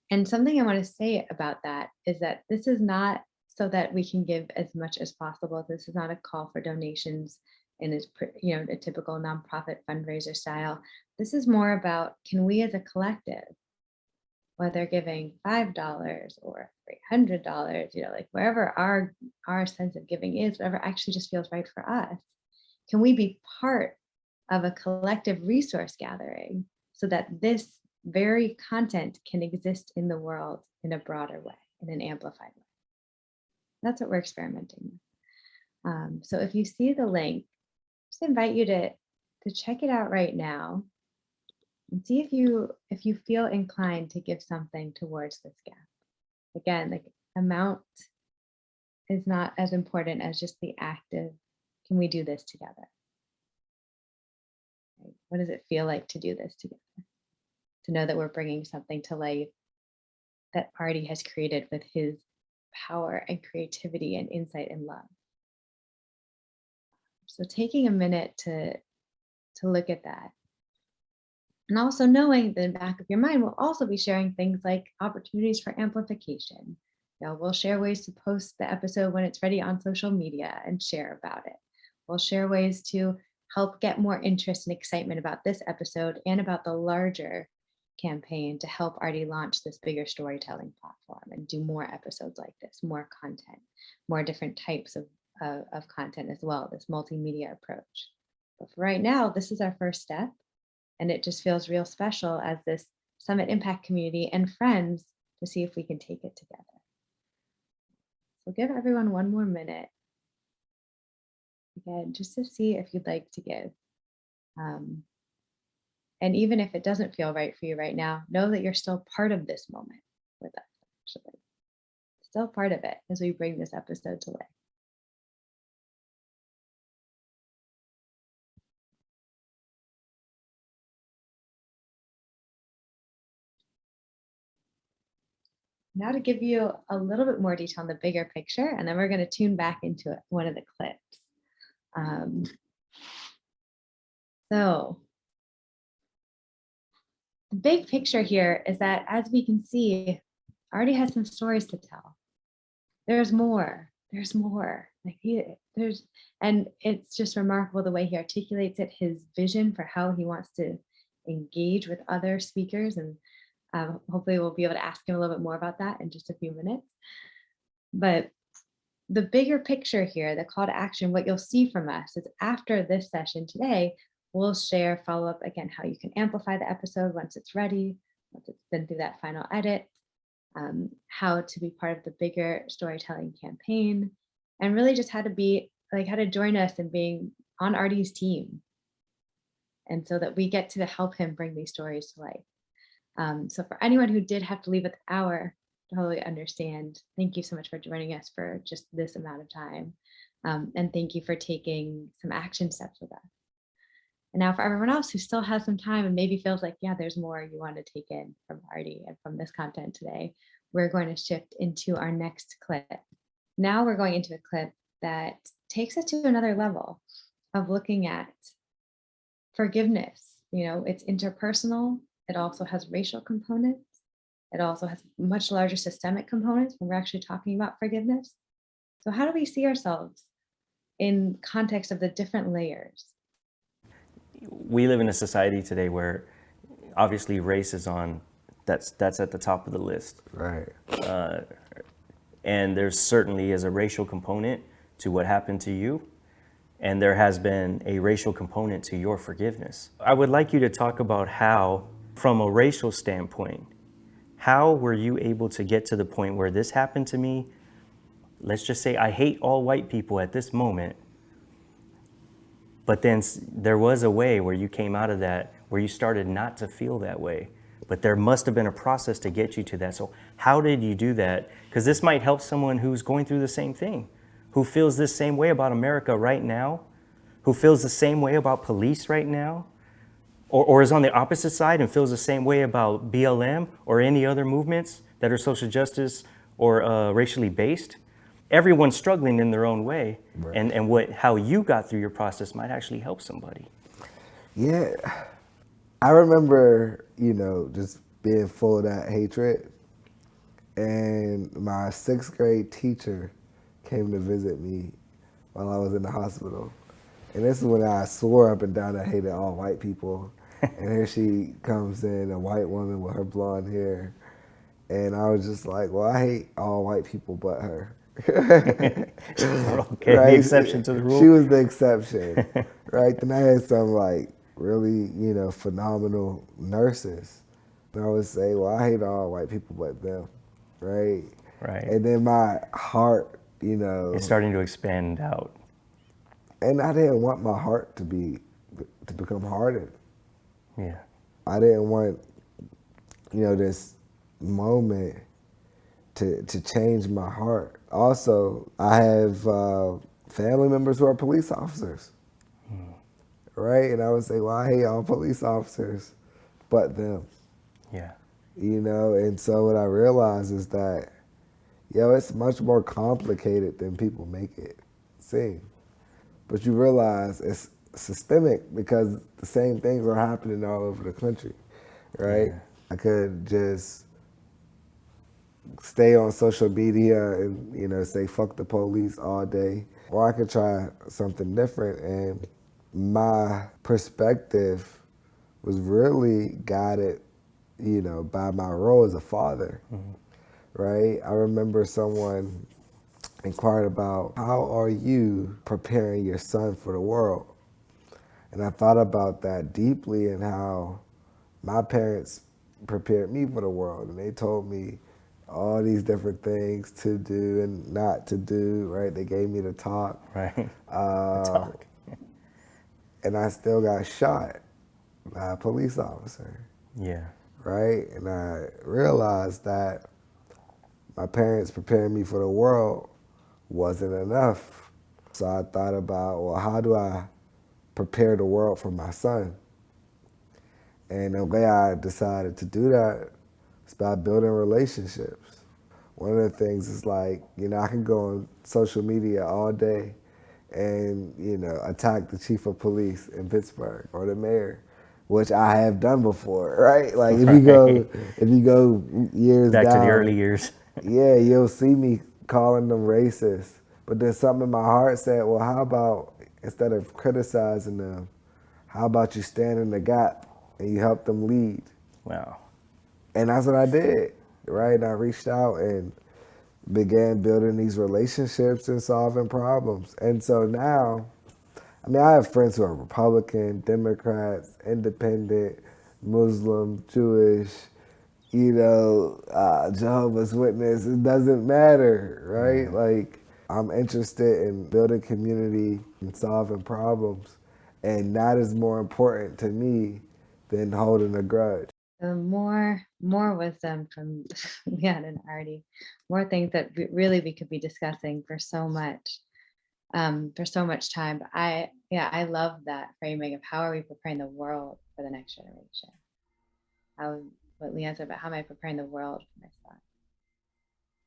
And something I want to say about that is that this is not so that we can give as much as possible. This is not a call for donations in a typical nonprofit fundraiser style. This is more about, can we as a collective, whether giving $5 or $300, like wherever our sense of giving is, whatever actually just feels right for us, can we be part of a collective resource gathering so that this very content can exist in the world in a broader way, in an amplified way? That's what we're experimenting with. So if you see the link, just invite you to check it out right now and see if you feel inclined to give something towards this gap. Again, the amount is not as important as just the act of, can we do this together? Right? What does it feel like to do this together? To know that we're bringing something to life that Artie has created with his power and creativity and insight and love. So taking a minute to look at that. And also knowing that in the back of your mind, we'll also be sharing things like opportunities for amplification. We'll share ways to post the episode when it's ready on social media and share about it. We'll share ways to help get more interest and excitement about this episode and about the larger campaign to help Artie launch this bigger storytelling platform and do more episodes like this, more content, more different types of content as well, this multimedia approach. But for right now, this is our first step. And it just feels real special as this Summit Impact community and friends to see if we can take it together. So give everyone one more minute, again, just to see if you'd like to give. And even if it doesn't feel right for you right now, know that you're still part of this moment with us, actually. Still part of it as we bring this episode to life. Now to give you a little bit more detail on the bigger picture, and then we're going to tune back into one of the clips. So the big picture here is that, as we can see, Artie has some stories to tell. There's more. And it's just remarkable the way he articulates it, his vision for how he wants to engage with other speakers. And hopefully we'll be able to ask him a little bit more about that in just a few minutes. But the bigger picture here, the call to action, what you'll see from us is after this session today, we'll share follow-up again, how you can amplify the episode once it's ready, once it's been through that final edit, how to be part of the bigger storytelling campaign, and really just how to join us in being on Artie's team. And so that we get to help him bring these stories to life. So for anyone who did have to leave at the hour, totally understand. Thank you so much for joining us for just this amount of time. And thank you for taking some action steps with us. And now for everyone else who still has some time and maybe feels like, yeah, there's more you want to take in from Artie and from this content today, we're going to shift into our next clip. Now we're going into a clip that takes us to another level of looking at forgiveness. You know, it's interpersonal. It also has racial components. It also has much larger systemic components when we're actually talking about forgiveness. So how do we see ourselves in context of the different layers? We live in a society today where obviously race is on, that's at the top of the list. Right. And there certainly is a racial component to what happened to you. And there has been a racial component to your forgiveness. I would like you to talk about how, from a racial standpoint, how were you able to get to the point where this happened to me? Let's just say I hate all white people at this moment. But then there was a way where you came out of that, where you started not to feel that way. But there must have been a process to get you to that. So how did you do that? Because this might help someone who's going through the same thing, who feels this same way about America right now, who feels the same way about police right now, or is on the opposite side and feels the same way about BLM or any other movements that are social justice or racially based. Everyone's struggling in their own way. Right. And how you got through your process might actually help somebody. Yeah. I remember, just being full of that hatred. And my 6th grade teacher came to visit me while I was in the hospital. And this is when I swore up and down I hated all white people. And here she comes in, a white woman with her blonde hair. And I was just like, well, I hate all white people but her. Okay, right? The exception to the rule. She was the exception, right? Then I had some really, phenomenal nurses. And I would say, well, I hate all white people but them, right? Right. And then my heart, it's starting to expand out. And I didn't want my heart to become hardened. Yeah. I didn't want, this moment to change my heart. Also, I have family members who are police officers, right? And I would say, well, I hate all police officers but them. Yeah. And so what I realized is that, it's much more complicated than people make it seem. But you realize it's systemic because the same things are happening all over the country, right? Yeah. I could just stay on social media and, say fuck the police all day. Or I could try something different. And my perspective was really guided, by my role as a father, right? I remember someone inquired about, how are you preparing your son for the world? And I thought about that deeply and how my parents prepared me for the world. And they told me all these different things to do and not to do, right? They gave me the talk. Right. The talk. And I still got shot by a police officer. Yeah. Right? And I realized that my parents preparing me for the world wasn't enough. So I thought about, well, how do I prepare the world for my son? And the way I decided to do that is by building relationships. One of the things is I can go on social media all day and, attack the chief of police in Pittsburgh or the mayor, which I have done before, right? If you go years back down, to the early years. yeah, you'll see me calling them racist. But then something in my heart said, well, how about, instead of criticizing them, how about you stand in the gap and you help them lead? Wow. And that's what I did, right? And I reached out and began building these relationships and solving problems. And so now, I have friends who are Republican, Democrats, independent, Muslim, Jewish, Jehovah's Witness. It doesn't matter, right? I'm interested in building community and solving problems. And that is more important to me than holding a grudge. So more wisdom from Leon and Artie, more things that really we could be discussing for so much time. But I love that framing of how are we preparing the world for the next generation. What Leon said about how am I preparing the world for my son.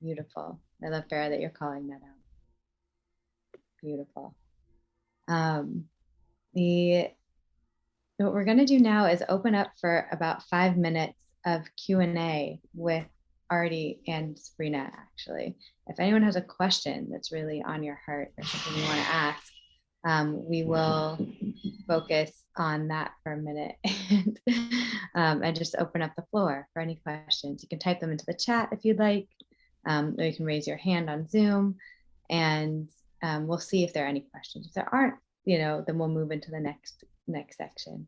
Beautiful. I love, Farah, that you're calling that out. Beautiful. What we're going to do now is open up for about 5 minutes of Q&A with Artie and Sabrina, actually. If anyone has a question that's really on your heart or something you want to ask, we will focus on that for a minute and just open up the floor for any questions. You can type them into the chat if you'd like, or you can raise your hand on Zoom, and we'll see if there are any questions. If there aren't, then we'll move into the next section.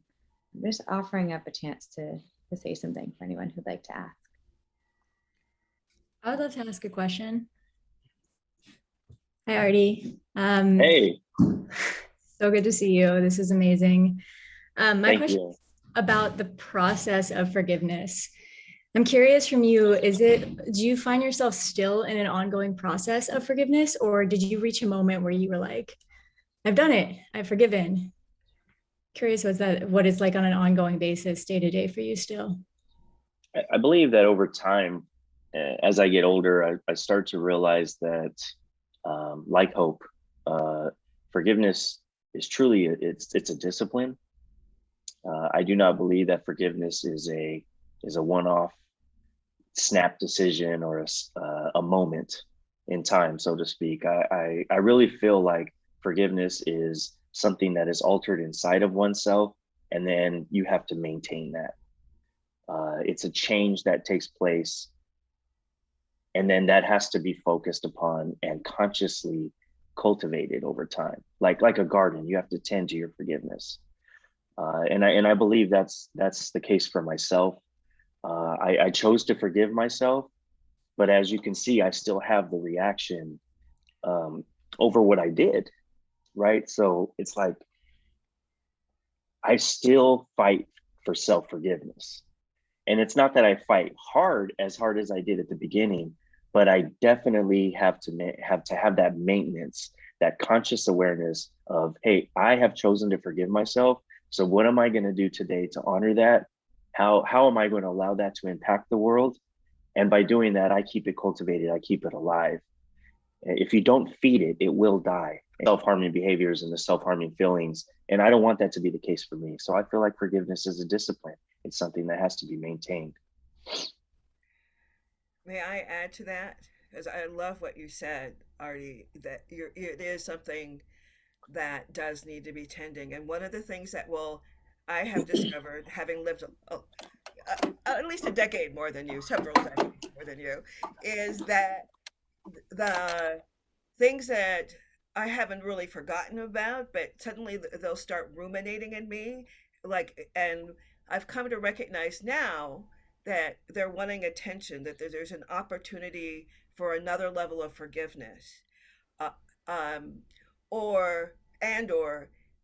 I'm just offering up a chance to say something for anyone who'd like to ask. I would love to ask a question. Hi, Artie. Hey. So good to see you. This is amazing. My question you. is about the process of forgiveness. I'm curious from you, do you find yourself still in an ongoing process of forgiveness, or did you reach a moment where you were like, I've done it, I've forgiven? Curious what it's like on an ongoing basis, day to day for you still. I believe that over time, as I get older, I start to realize that, like hope, forgiveness is truly, it's a discipline. I do not believe that forgiveness is a one-off snap decision or a moment in time, so to speak. I really feel like forgiveness is something that is altered inside of oneself, and then you have to maintain that. It's a change that takes place, and then that has to be focused upon and consciously cultivated over time. Like a garden, you have to tend to your forgiveness. And I believe that's the case for myself. I chose to forgive myself, but as you can see, I still have the reaction over what I did, right? So it's like, I still fight for self-forgiveness. And it's not that I fight as hard as I did at the beginning, but I definitely have to have that maintenance, that conscious awareness of, hey, I have chosen to forgive myself. So what am I going to do today to honor that? How am I going to allow that to impact the world? And by doing that, I keep it cultivated, I keep it alive. If you don't feed it, it will die. Self-harming behaviors and the self-harming feelings. And I don't want that to be the case for me. So I feel like forgiveness is a discipline. It's something that has to be maintained. May I add to that? Because I love what you said, Artie, that it is something that does need to be tending. And one of the things that I have discovered, having lived at least a decade more than you, several decades more than you, is that the things that I haven't really forgotten about, but suddenly they'll start ruminating in me. And I've come to recognize now that they're wanting attention, that there's an opportunity for another level of forgiveness. Or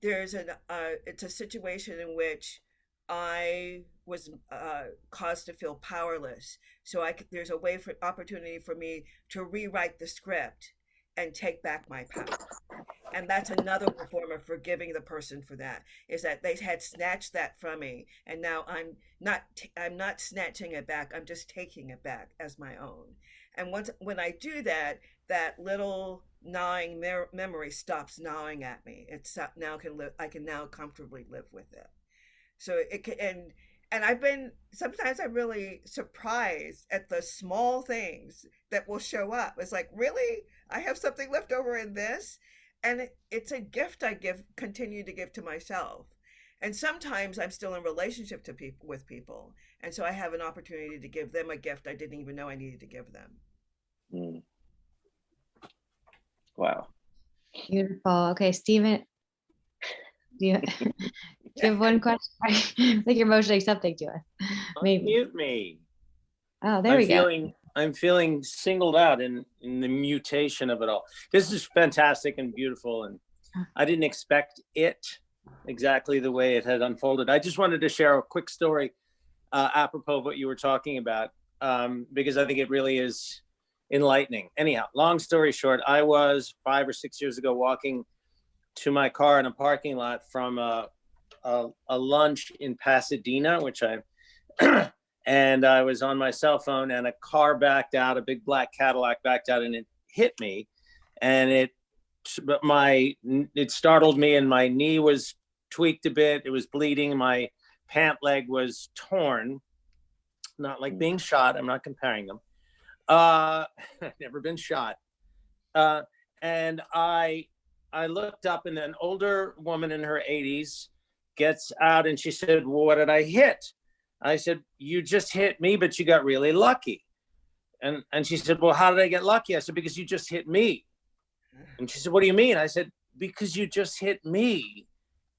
there's it's a situation in which I was caused to feel powerless. So there's a opportunity for me to rewrite the script and take back my power. And that's another form of forgiving the person for that, is that they had snatched that from me, and now I'm not snatching it back. I'm just taking it back as my own. And when I do that, that little gnawing memory stops gnawing at me. I can now comfortably live with it. So it can, and sometimes I'm really surprised at the small things that will show up. It's like, really? I have something left over in this? And it's a gift I continue to give to myself. And sometimes I'm still in relationship with people. And so I have an opportunity to give them a gift I didn't even know I needed to give them. Mm. Wow. Beautiful. Okay, Stephen, do you have one question? Like you're emotionally something to us. Maybe. Mute me. Oh, there we go. I'm feeling singled out in the mutation of it all. This is fantastic and beautiful, and I didn't expect it exactly the way it had unfolded. I just wanted to share a quick story apropos of what you were talking about, because I think it really is enlightening. Anyhow, long story short, I was 5 or 6 years ago walking to my car in a parking lot from a lunch in Pasadena, which I and I was on my cell phone, and a car backed out, a big black Cadillac backed out, and it hit me, and it but it startled me, and my knee was tweaked a bit. It was bleeding. My pant leg was torn. Not like being shot. I'm not comparing them. I've never been shot. And I looked up, and an older woman in her 80s gets out, and she said, well, what did I hit? I said, you just hit me, but you got really lucky. And she said, well, how did I get lucky? I said, because you just hit me. And she said, what do you mean? I said, because you just hit me,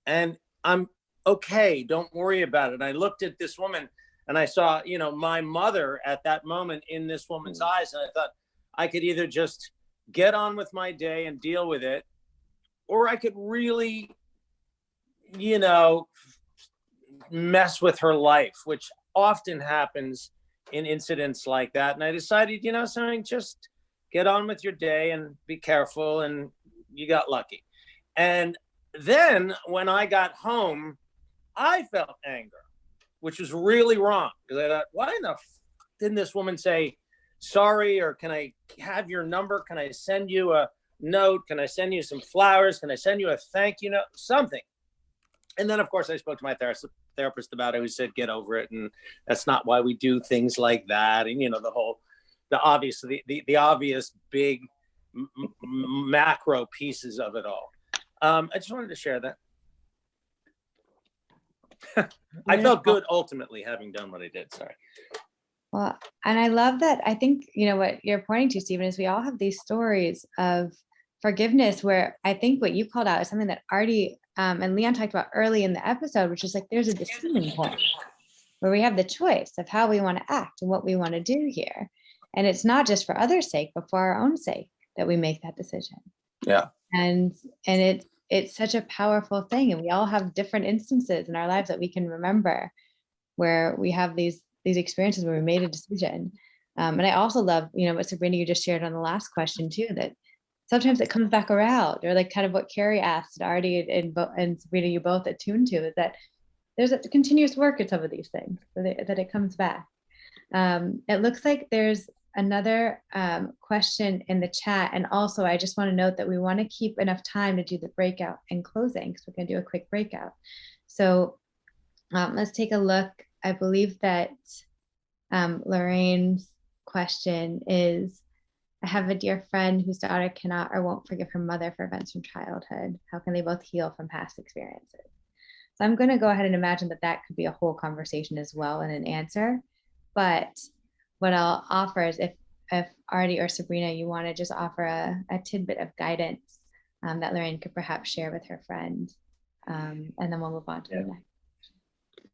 and I'm okay. Don't worry about it. And I looked at this woman, and I saw, my mother at that moment in this woman's eyes. And I thought I could either just get on with my day and deal with it, or I could really, mess with her life, which often happens in incidents like that. And I decided, something, just get on with your day and be careful. And you got lucky. And then when I got home, I felt anger, which was really wrong, because I thought, why in the didn't this woman say sorry? Or can I have your number? Can I send you a note? Can I send you some flowers? Can I send you a thank you note? Something. And then, of course, I spoke to my therapist about it, who said, get over it. And that's not why we do things like that. And, the obvious big macro pieces of it all. I just wanted to share that. I felt good ultimately having done what I did. Sorry. Well, and I love that. I think, what you're pointing to, Stephen, is we all have these stories of forgiveness where I think what you called out is something that Artie and Leon talked about early in the episode, which is like, there's a decision point where we have the choice of how we want to act and what we want to do here. And it's not just for others' sake, but for our own sake that we make that decision. Yeah. And it's such a powerful thing. And we all have different instances in our lives that we can remember where we have these experiences where we made a decision. And I also love, what Sabrina, you just shared on the last question too, that sometimes it comes back around, or like kind of what Carrie asked, Artie and Sabrina, you both attuned to, is that there's a continuous work in some of these things, that it comes back. It looks like there's another question in the chat. And also, I just want to note that we want to keep enough time to do the breakout and closing, because we're going to do a quick breakout. So let's take a look. I believe that Lorraine's question is, I have a dear friend whose daughter cannot or won't forgive her mother for events from childhood. How can they both heal from past experiences? So I'm going to go ahead and imagine that could be a whole conversation as well and an answer. But what I'll offer is if Artie or Sabrina, you want to just offer a tidbit of guidance that Lorraine could perhaps share with her friend, and then we'll move on to the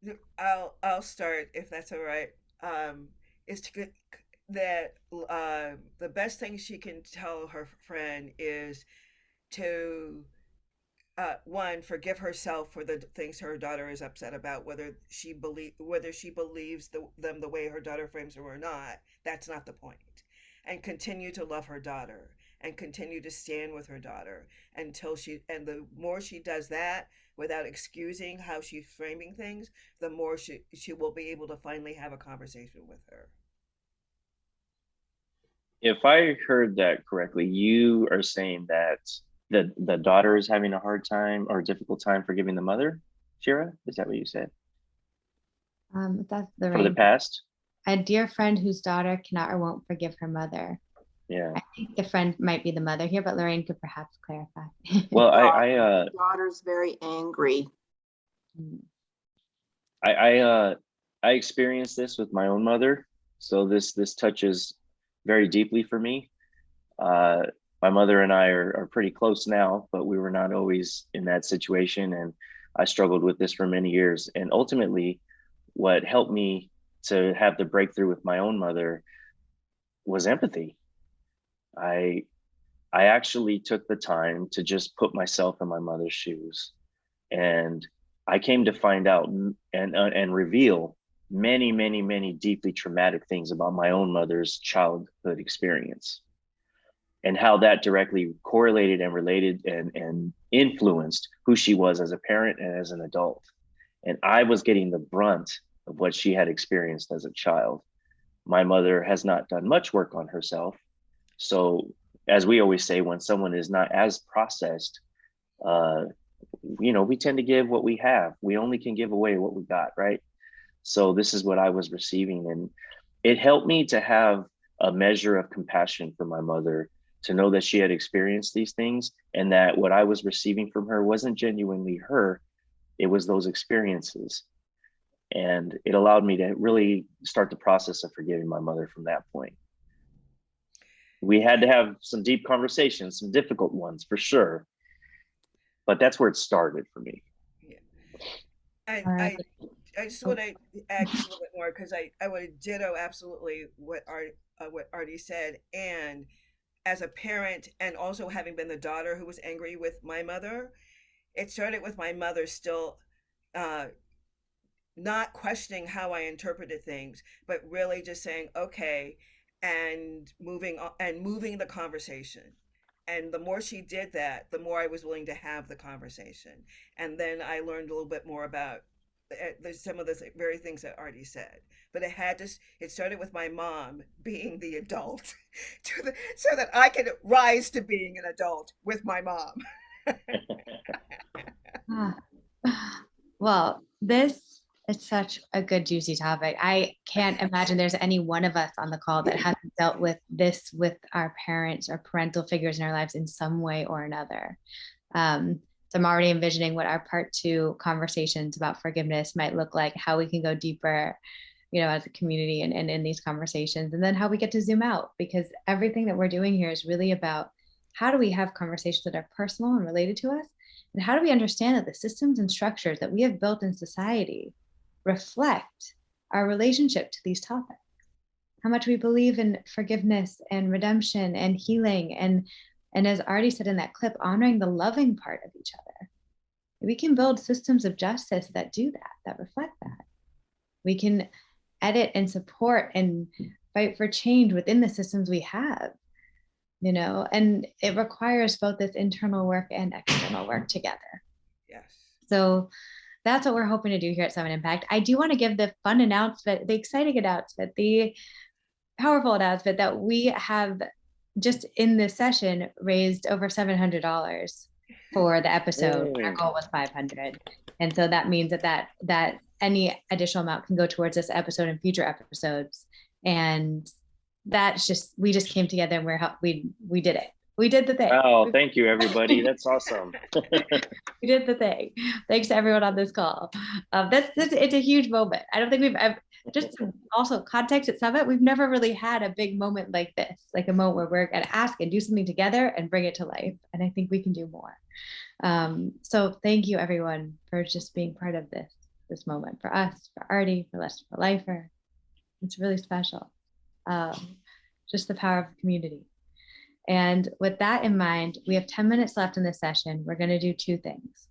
next. I'll start, if that's all right. Is to get that the best thing she can tell her friend is to one, forgive herself for the things her daughter is upset about, whether she believes them the way her daughter frames them or not. That's not the point. And continue to love her daughter and continue to stand with her daughter until the more she does that without excusing how she's framing things, the more she will be able to finally have a conversation with her. If I heard that correctly, you are saying that the daughter is having a hard time or a difficult time forgiving the mother, Shira? Is that what you said? That's the For the past? A dear friend whose daughter cannot or won't forgive her mother. Yeah. I think the friend might be the mother here, but Lorraine could perhaps clarify. Well, the daughter's very angry. I experienced this with my own mother, so this touches very deeply for me. My mother and I are pretty close now, but we were not always in that situation, and I struggled with this for many years. And ultimately, what helped me to have the breakthrough with my own mother was empathy. I actually took the time to just put myself in my mother's shoes, and I came to find out and reveal many deeply traumatic things about my own mother's childhood experience, and how that directly correlated and related and influenced who she was as a parent and as an adult. And I was getting the brunt of what she had experienced as a child. My mother has not done much work on herself. So as we always say, when someone is not as processed, we tend to give what we have. We only can give away what we got, right? So this is what I was receiving, and it helped me to have a measure of compassion for my mother, to know that she had experienced these things and that what I was receiving from her wasn't genuinely her, it was those experiences. And it allowed me to really start the process of forgiving my mother from that point. We had to have some deep conversations, some difficult ones for sure, but that's where it started for me. Yeah. I just want to add just a little bit more, because I would ditto absolutely what Artie said. And as a parent, and also having been the daughter who was angry with my mother, it started with my mother still not questioning how I interpreted things, but really just saying, okay, and moving on, and moving the conversation. And the more she did that, the more I was willing to have the conversation. And then I learned a little bit more about some of the very things that Artie said. But it started with my mom being the adult so that I could rise to being an adult with my mom. Well, this is such a good, juicy topic. I can't imagine there's any one of us on the call that hasn't dealt with this with our parents or parental figures in our lives in some way or another. So I'm already envisioning what our part 2 conversations about forgiveness might look like, how we can go deeper, as a community and in these conversations, and then how we get to zoom out, because everything that we're doing here is really about how do we have conversations that are personal and related to us, and how do we understand that the systems and structures that we have built in society reflect our relationship to these topics, how much we believe in forgiveness and redemption and healing, and as Artie said in that clip, honoring the loving part of each other. We can build systems of justice that do that reflect that. We can edit and support and fight for change within the systems we have, and it requires both this internal work and external work together. Yes. So that's what we're hoping to do here at Summit Impact. I do want to give the fun announcement, the exciting announcement, the powerful announcement that we have just in this session raised over $700 for the episode. Our goal was 500. And so that means that any additional amount can go towards this episode and future episodes. And we just came together and we did it. We did the thing. Oh, thank you, everybody. That's awesome. We did the thing. Thanks to everyone on this call. It's a huge moment. I don't think we've ever, just also context at Summit, we've never really had a big moment like this, like a moment where we're going to ask and do something together and bring it to life. And I think we can do more. So thank you, everyone, for just being part of this moment, for us, for Artie, for Lester, for Lifer. It's really special. Just the power of the community. And with that in mind, we have 10 minutes left in this session. We're going to do 2 things.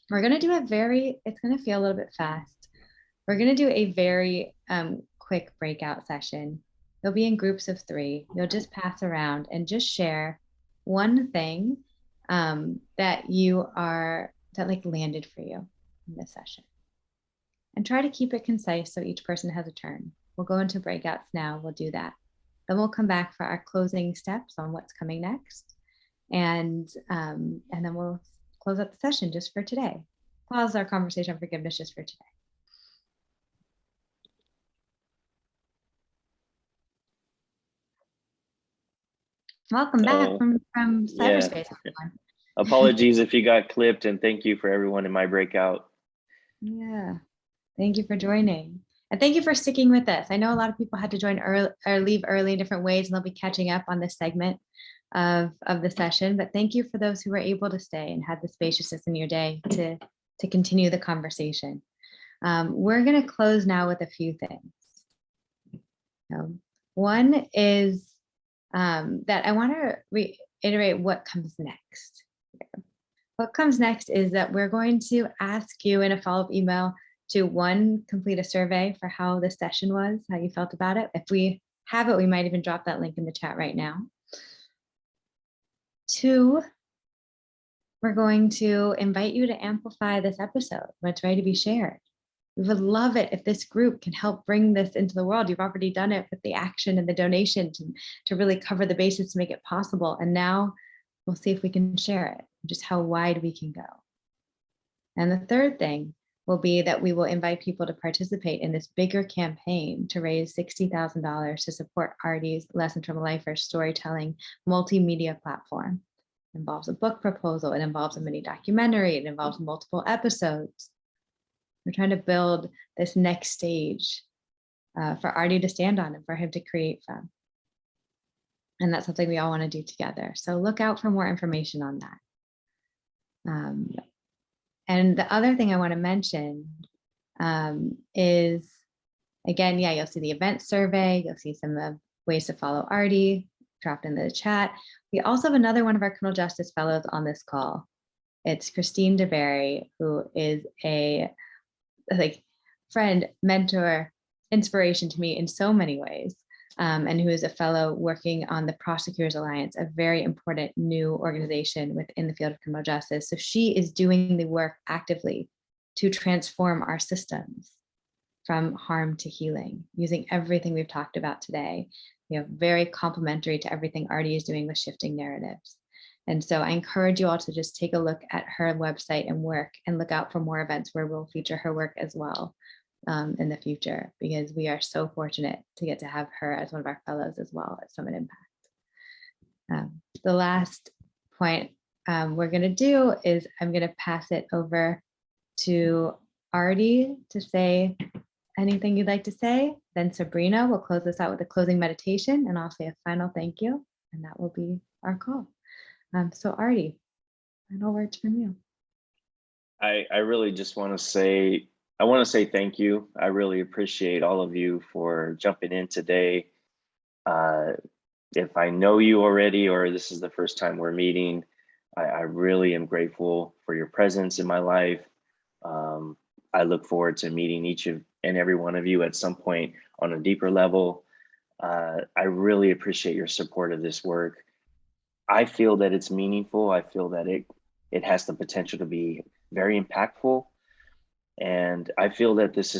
We're going to do it's going to feel a little bit fast. We're going to do a very quick breakout session. You'll be in groups of 3. You'll just pass around and just share one thing that landed for you in this session. And try to keep it concise so each person has a turn. We'll go into breakouts now. We'll do that. Then we'll come back for our closing steps on what's coming next. And then we'll close up the session just for today. Pause our conversation on forgiveness just for today. Welcome back from cyberspace, everyone. Apologies if you got clipped, and thank you for everyone in my breakout. Yeah, thank you for joining. And thank you for sticking with us. I know a lot of people had to join early or leave early in different ways, and they'll be catching up on this segment of the session. But thank you for those who were able to stay and had the spaciousness in your day to continue the conversation. We're going to close now with a few things. One is that I want to reiterate what comes next. What comes next is that we're going to ask you in a follow-up email to, 1, complete a survey for how the session was, how you felt about it. If we have it, we might even drop that link in the chat right now. 2, we're going to invite you to amplify this episode when it's ready to be shared. We would love it if this group can help bring this into the world. You've already done it with the action and the donation to really cover the bases to make it possible. And now we'll see if we can share it, just how wide we can go. And the third thing will be that we will invite people to participate in this bigger campaign to raise $60,000 to support Artie's Lessons from a Lifer storytelling multimedia platform. It involves a book proposal, it involves a mini documentary, it involves multiple episodes. We're trying to build this next stage for Artie to stand on and for him to create from. And that's something we all want to do together. So look out for more information on that. And the other thing I want to mention is, again, yeah, you'll see the event survey. You'll see some ways to follow Artie dropped in the chat. We also have another one of our criminal justice fellows on this call. It's Christine DeBerry, who is a friend, mentor, inspiration to me in so many ways, and who is a fellow working on the Prosecutors Alliance, a very important new organization within the field of criminal justice. So she is doing the work actively to transform our systems from harm to healing, using everything we've talked about today. Very complementary to everything Artie is doing with shifting narratives. And so I encourage you all to just take a look at her website and work and look out for more events where we'll feature her work as well in the future, because we are so fortunate to get to have her as one of our fellows as well at Summit Impact. The last point we're going to do is I'm going to pass it over to Artie to say anything you'd like to say. Then Sabrina will close this out with a closing meditation, and I'll say a final thank you, and that will be our call. So Artie, final words from you. I really just want to say, thank you. I really appreciate all of you for jumping in today. If I know you already, or this is the first time we're meeting, I really am grateful for your presence in my life. I look forward to meeting each and every one of you at some point on a deeper level. I really appreciate your support of this work. I feel that it's meaningful. I feel that it has the potential to be very impactful. And I feel that this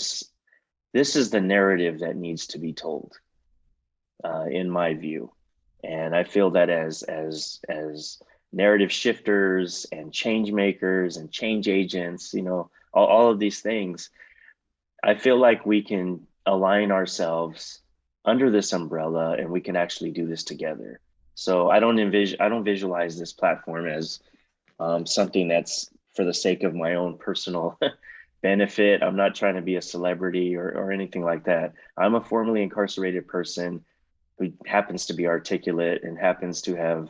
is the narrative that needs to be told, in my view. And I feel that as narrative shifters and change makers and change agents, all of these things, I feel like we can align ourselves under this umbrella and we can actually do this together. So I don't visualize this platform as something that's for the sake of my own personal benefit. I'm not trying to be a celebrity or anything like that. I'm a formerly incarcerated person who happens to be articulate and happens to have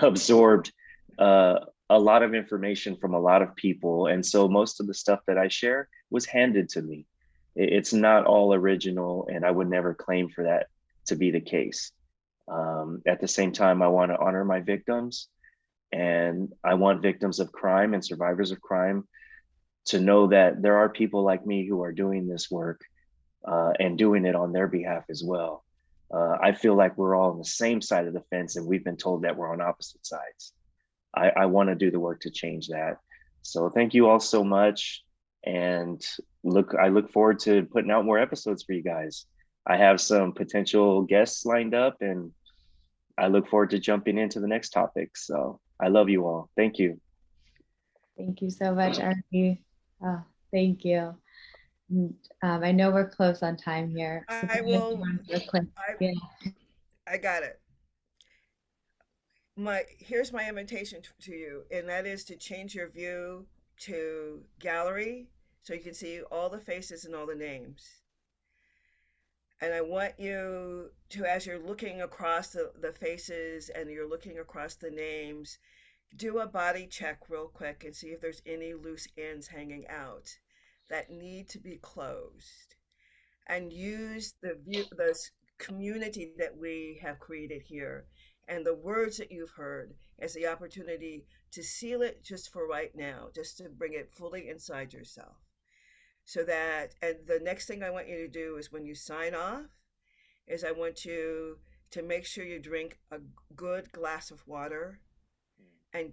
absorbed a lot of information from a lot of people. And so most of the stuff that I share was handed to me. It's not all original, and I would never claim for that to be the case. At the same time, I want to honor my victims, and I want victims of crime and survivors of crime to know that there are people like me who are doing this work and doing it on their behalf as well. I feel like we're all on the same side of the fence, and we've been told that we're on opposite sides. I want to do the work to change that. So thank you all so much. And I look forward to putting out more episodes for you guys. I have some potential guests lined up, and I look forward to jumping into the next topic. So I love you all. Thank you. Thank you so much, Artie. Oh, thank you. I know we're close on time here. I got it. Here's my invitation to you, and that is to change your view to gallery so you can see all the faces and all the names. And I want you to, as you're looking across the faces and you're looking across the names, do a body check real quick and see if there's any loose ends hanging out that need to be closed. And use the community that we have created here and the words that you've heard as the opportunity to seal it just for right now, just to bring it fully inside yourself. So that, and the next thing I want you to do is when you sign off, is I want you to make sure you drink a good glass of water and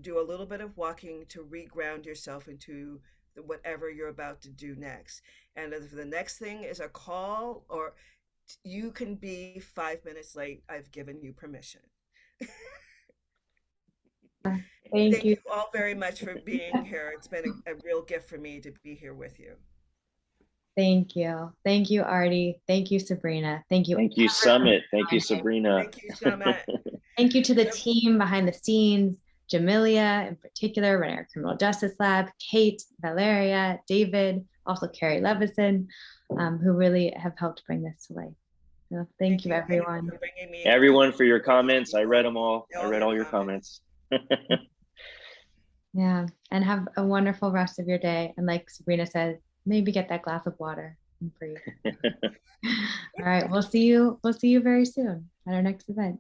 do a little bit of walking to reground yourself into whatever you're about to do next. And if the next thing is a call, or you can be 5 minutes late, I've given you permission. Thank you. You all very much for being here. It's been a real gift for me to be here with you. Thank you. Thank you, Artie. Thank you, Sabrina. Thank you. Thank you, Summit. Thank you, Sabrina. Thank you, Summit. Thank you to the team behind the scenes, Jamilia in particular, running our criminal justice lab, Kate, Valeria, David, also Carrie Levison, who really have helped bring this to life. So thank you, everyone. Everyone for your comments. I read them all. I read all your comments. Yeah, and have a wonderful rest of your day. And like Sabrina said, maybe get that glass of water and breathe. All right, we'll see you very soon at our next event.